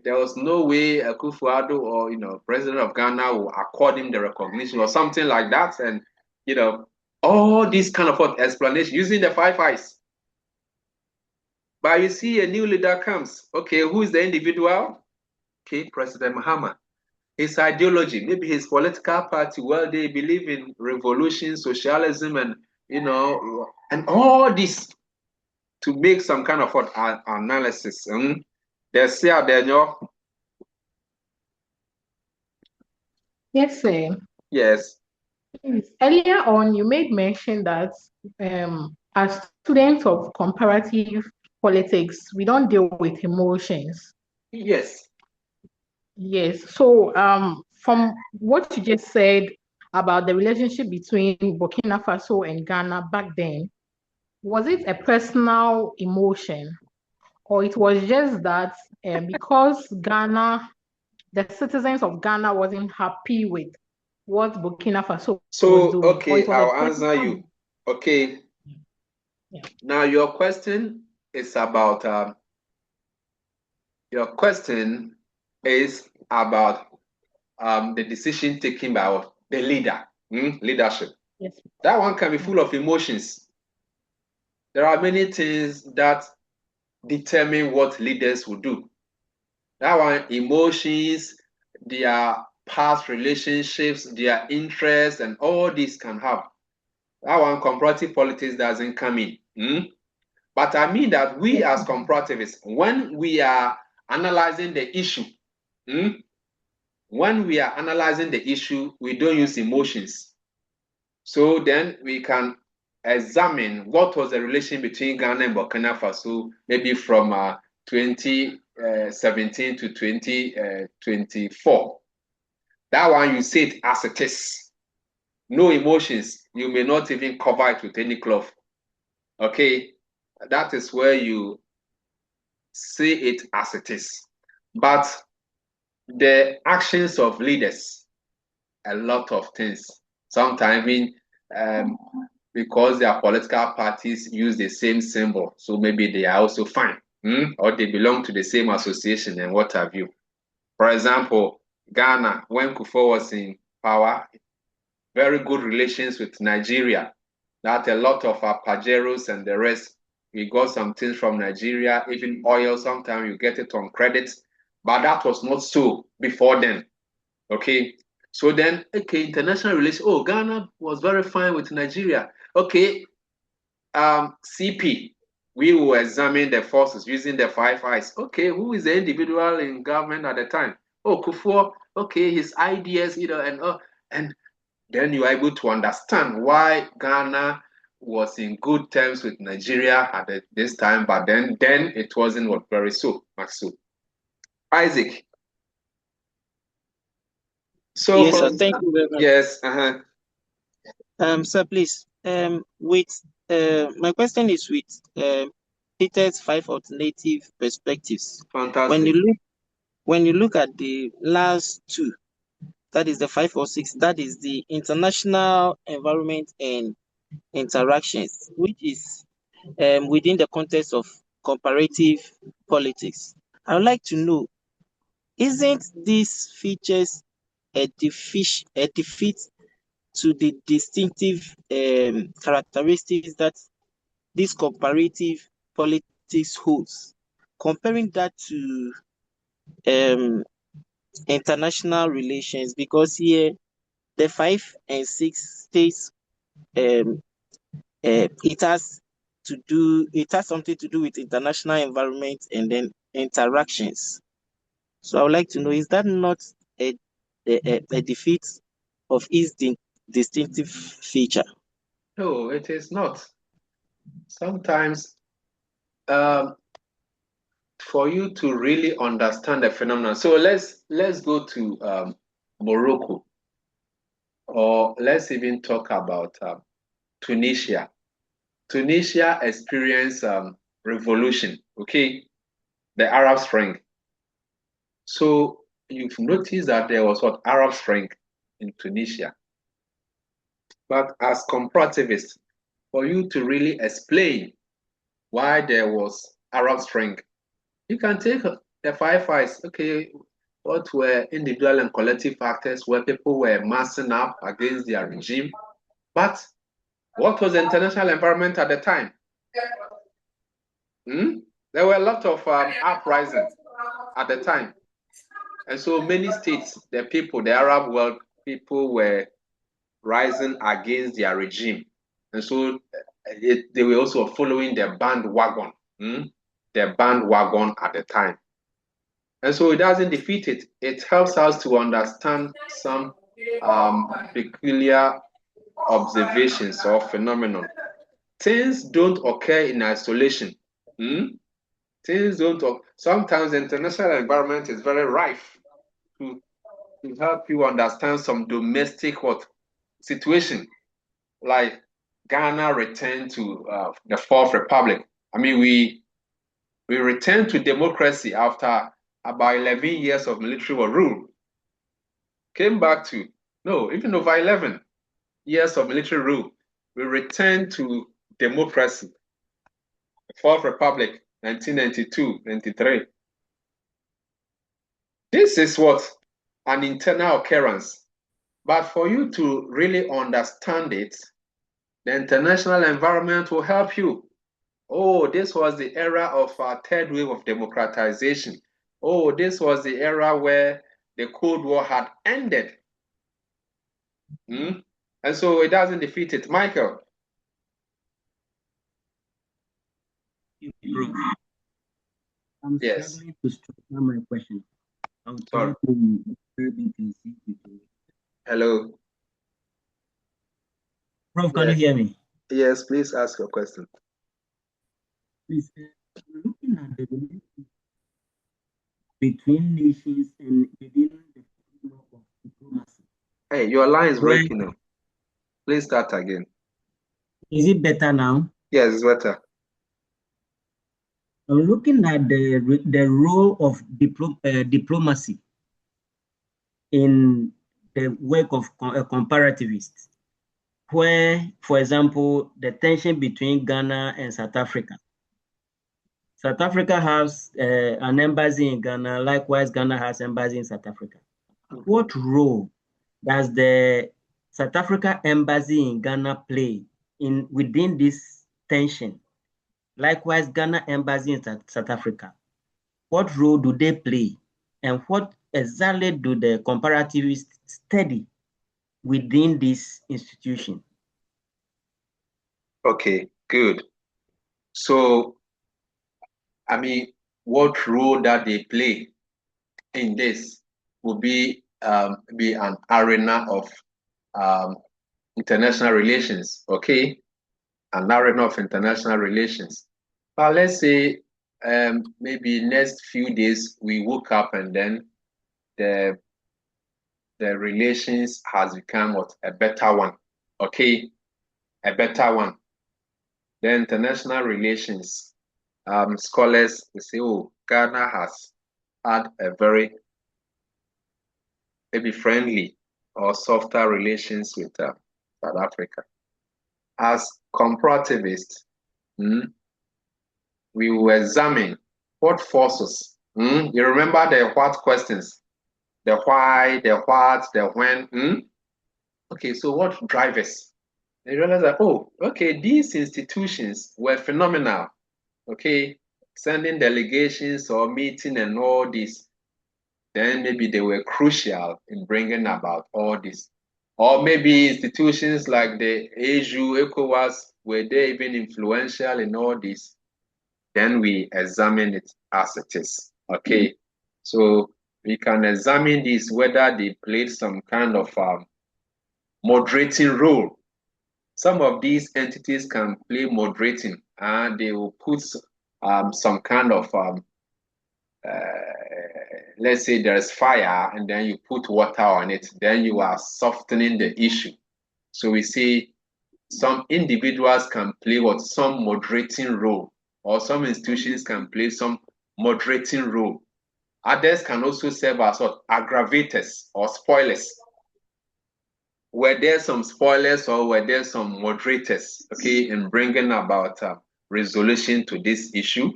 there was no way Akufo-Addo or president of Ghana will accord him the recognition or something like that, and all these kind of explanation using the 5 eyes. But you see, a new leader comes. Okay, who is the individual? Okay, President Mahama. His ideology, maybe his political party, well, they believe in revolution, socialism, and and all this to make some kind of analysis. They say Daniel. Yes, sir. Yes. Earlier on, you made mention that as students of comparative politics, we don't deal with emotions. Yes. Yes. So, from what you just said about the relationship between Burkina Faso and Ghana back then, was it a personal emotion, or it was just that because Ghana, the citizens of Ghana wasn't happy with what Burkina Faso was doing? Okay, I'll answer you. Okay. Yeah. Now your question is about the decision taken by the leader, leadership. Yes. That one can be full of emotions. There are many things that determine what leaders will do. That one, emotions, their past relationships, their interests, and all this can have. That one, comparative politics doesn't come in. But I mean that we as comparativists, when we are analyzing the issue, we don't use emotions. So then we can examine what was the relation between Ghana and Burkina Faso, maybe from 2017 to 2024. That one, you say it as it is. No emotions. You may not even cover it with any cloth. Okay? That is where you say it as it is. But the actions of leaders, a lot of things. Sometimes because their political parties use the same symbol, so maybe they are also fine, or they belong to the same association and what have you. For example, Ghana, when Kufuor was in power, very good relations with Nigeria. That a lot of our Pajeros and the rest, we got some things from Nigeria, even oil, sometimes you get it on credit, but that was not so before then. Okay, so then, international relations. Oh, Ghana was very fine with Nigeria. Okay, CP, we will examine the forces using the 5 eyes. Okay, who is the individual in government at the time? Oh, Kufuor. Okay, his ideas, and then you are able to understand why Ghana was in good terms with Nigeria at this time, but then it wasn't very so much so. Isaac. So yes, sir. Thank you very much. Yes. Sir, please. With my question is with Peter's 5 alternative perspectives. Fantastic. When you look at the last 2, that is the 5 or 6, that is the international environment and interactions, which is within the context of comparative politics. I would like to know, isn't these features a defeat to the distinctive characteristics that this comparative politics holds, comparing that to international relations? Because here the 5 and 6 states it has something to do with international environment and then interactions. So I would like to know, is that not a defeat of its distinctive feature? No, it is not. Sometimes for you to really understand the phenomenon. So let's go to Morocco, or let's even talk about Tunisia. Tunisia experienced revolution, okay, the Arab Spring. So you've noticed that there was what Arab Spring in Tunisia. But as comparativists, for you to really explain why there was Arab Spring, you can take the 5 eyes. Okay, what were individual and collective factors where people were massing up against their regime? But what was the international environment at the time? There were a lot of uprisings at the time. And so many states, the people, the Arab world, people were rising against their regime. And so they were also following the bandwagon, the bandwagon at the time. And so it doesn't defeat it. It helps us to understand some peculiar observations or phenomenon. Things don't occur in isolation. Things don't. Sometimes the international environment is very rife to help you understand some domestic situation, like Ghana returned to the Fourth Republic. I mean, we returned to democracy after about 11 years of military rule. Came back to, no, even over 11 years of military rule, we returned to democracy. The Fourth Republic, 1992, 93. This is what an internal occurrence. But for you to really understand it, the international environment will help you. Oh, this was the era of our third wave of democratization. Oh, this was the era where the Cold War had ended. And so it doesn't defeat it. Michael. I'm struggling to structure my question. I'm trying to be consistent. Hello. Prof, can you hear me? Yes, please ask your question. Please, looking at the relationship between nations and within the framework of diplomacy. Hey, your line is breaking up. Please start again. Is it better now? Yes, it's better. I'm looking at the role of diplomacy in the work of comparativists, where, for example, the tension between Ghana and South Africa. South Africa has an embassy in Ghana, likewise Ghana has an embassy in South Africa. What role does the South Africa embassy in Ghana play within this tension? Likewise, Ghana embassy in South Africa. What role do they play? And what exactly do the comparativists study within this institution? Okay, good. So what role that they play in this will be an arena of international relations, okay? An arena of international relations. But let's say maybe next few days we woke up and then the relations has become a better one, okay? A better one. The international relations scholars they say, oh, Ghana has had a very maybe friendly or softer relations with South Africa. As comparativists, we will examine what forces. You remember the what questions? The why, the what, the when. Okay, so what drivers? They realize that, oh, okay, these institutions were phenomenal. Okay, sending delegations or meeting and all this. Then maybe they were crucial in bringing about all this. Or maybe institutions like the AU, ECOWAS, were they even influential in all this? Then we examine it as it is. Okay, so we can examine this whether they played some kind of moderating role. Some of these entities can play moderating, and they will put some kind of let's say there's fire and then you put water on it, then you are softening the issue. So we see some individuals can play some moderating role, or some institutions can play some moderating role. Others can also serve as aggravators or spoilers. Were there some spoilers or were there some moderators, okay, in bringing about resolution to this issue?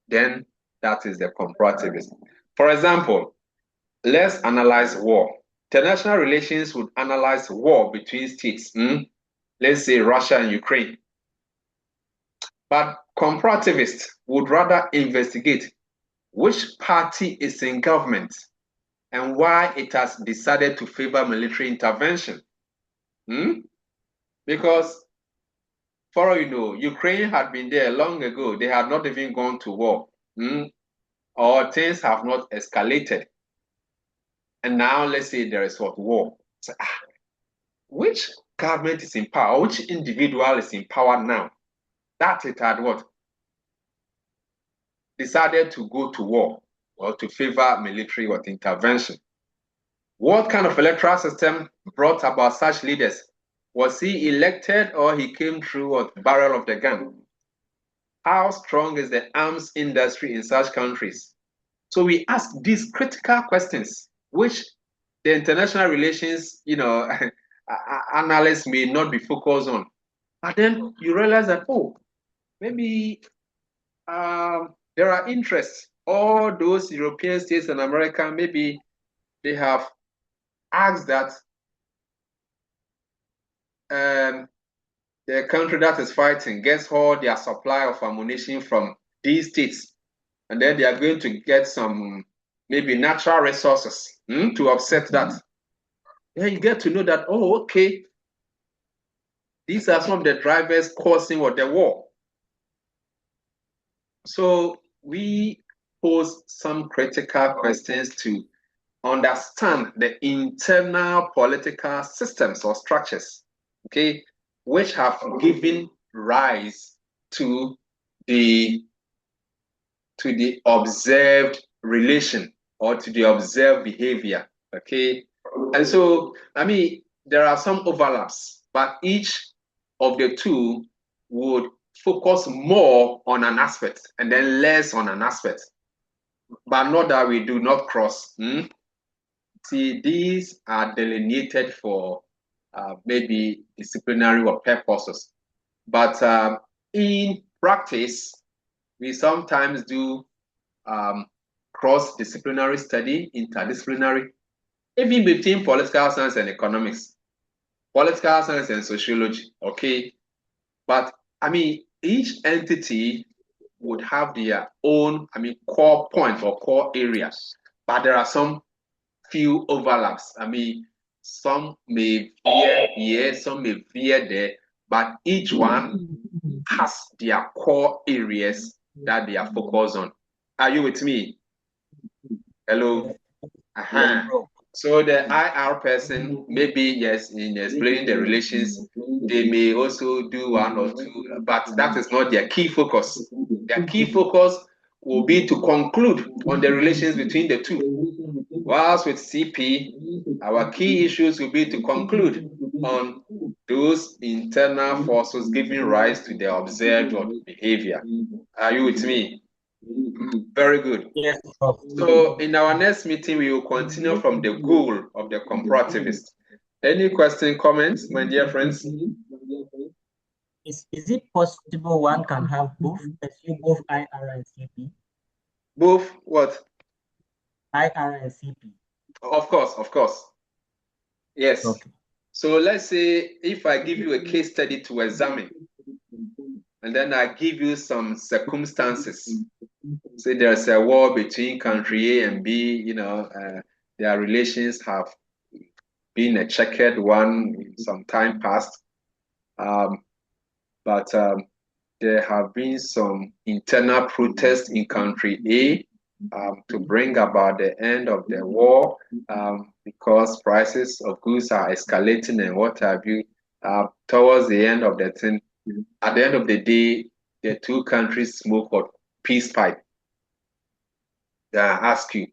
Then that is the comparativist. For example, let's analyze war. International relations would analyze war between states. Let's say Russia and Ukraine. But comparativists would rather investigate which party is in government and why it has decided to favor military intervention. Because, for all you know, Ukraine had been there long ago. They had not even gone to war. Or things have not escalated. And now let's say there is war. So, which government is in power? Which individual is in power now? That it had decided to go to war or to favor military intervention. What kind of electoral system brought about such leaders? Was he elected or he came through barrel of the gun? How strong is the arms industry in such countries? So we ask these critical questions, which the international relations, analysts may not be focused on. But then you realize that, oh, maybe there are interests. All those European states and America, maybe they have asked that the country that is fighting gets all their supply of ammunition from these states. And then they are going to get some maybe natural resources to offset that. Then you get to know that, oh, okay, these are some of the drivers causing the war. So we pose some critical questions to understand the internal political systems or structures, okay, which have given rise to the observed relation or to the observed behavior, okay? And so, there are some overlaps, but each of the two would focus more on an aspect and then less on an aspect, but not that we do not cross. See, these are delineated for maybe disciplinary purposes, but in practice, we sometimes do cross-disciplinary study, interdisciplinary, even between political science and economics, political science and sociology, okay? But, each entity would have their own, core points or core areas, but there are some few overlaps. Some may veer here, some may veer there, but each one has their core areas that they are focused on. Are you with me? Hello? So the IR person, maybe yes, in explaining the relations, they may also do one or two, but that is not their key focus. Their key focus will be to conclude on the relations between the two. Whilst with CP, our key issues will be to conclude on those internal forces giving rise to the observed behavior. Are you with me? Very good. Yes. So in our next meeting, we will continue from the goal of the comparativist. Any question, comments, my dear friends? Is it possible one can have both, pursue both IR and CP? Both what? IR and CP. Of course. Yes. Okay. So let's say if I give you a case study to examine, and then I give you some circumstances. Say there's a war between country A and B, their relations have been a checkered one in some time past. But there have been some internal protests in country A to bring about the end of the war because prices of goods are escalating and what have you. Towards the end of the thing, at the end of the day, the two countries smoke for peace pipe. I ask you,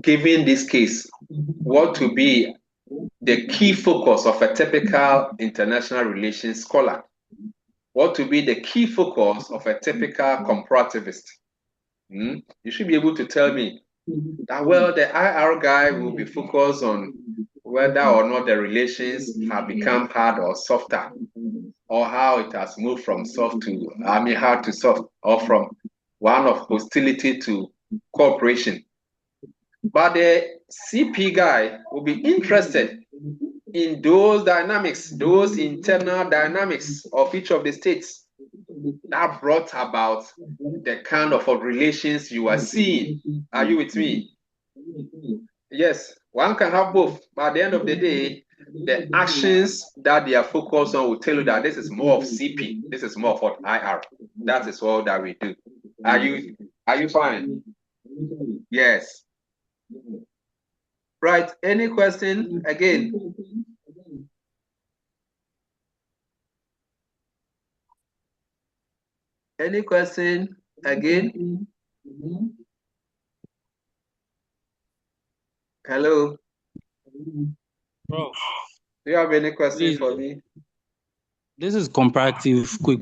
given this case, what will be the key focus of a typical international relations scholar? What will be the key focus of a typical comparativist? You should be able to tell me that, well, the IR guy will be focused on whether or not the relations have become hard or softer, or how it has moved from hard to soft, or from one of hostility to cooperation. But the CP guy will be interested in those dynamics, those internal dynamics of each of the states that brought about the kind of relations you are seeing. Are you with me? Yes, one can have both, but at the end of the day, the actions that they are focused on will tell you that this is more of CP, this is more of what IR. That is all that we do. Are you fine? Yes. Right, any question again? Any question again? Hello? Prof. Do you have any question for me? This is comparative quick.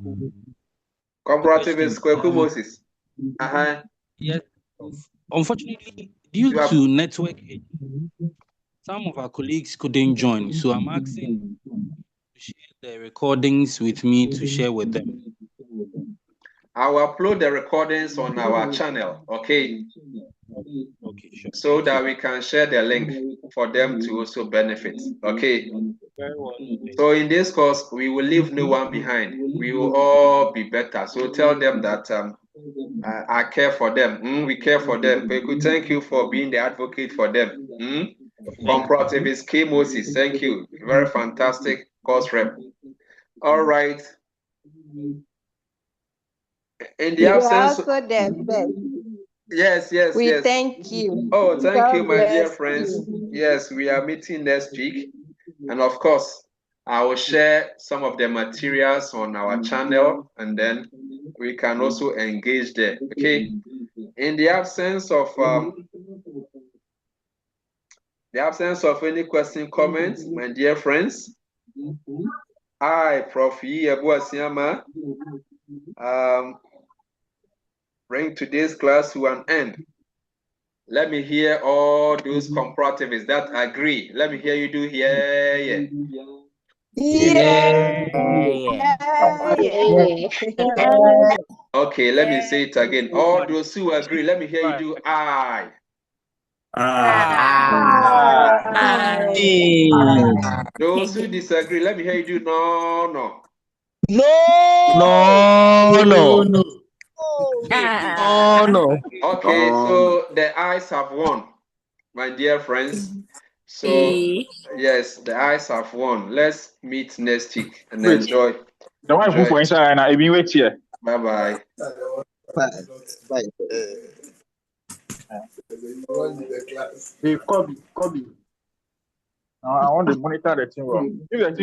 Comparativist Kweku Moses. Yes. Unfortunately, due to network, some of our colleagues couldn't join, so I'm asking to share the recordings with me to share with them. I will upload the recordings on our channel, okay? Okay, sure. So that we can share the link for them to also benefit, okay? Very well. So in this course, we will leave no one behind. We will all be better. So tell them that I care for them. We care for them. Kweku, thank you for being the advocate for them. Comparativist K. Moses, thank you. Very fantastic course rep. All right. In the absence, also the best. Yes. We thank you. Oh, thank God you, my dear bless friends. you. Yes, we are meeting next week. And of course, I will share some of the materials on our channel and then we can also engage there. Okay. In the absence of any question, comments, my dear friends, I, Prof Yeboah Assiamah, bring today's class to an end. Let me hear all those comparativists that agree. Let me hear you do yeah. Okay, let me say it again. All those who agree, let me hear you do aye. Those who disagree, let me hear you do no. Okay, so the ayes have won, my dear friends. So yes, the ayes have won. Let's meet next week and enjoy. The one who for inside and I been wait here. Bye-bye. Bye. Hey, Kobe. I want to monitor the thing well. If the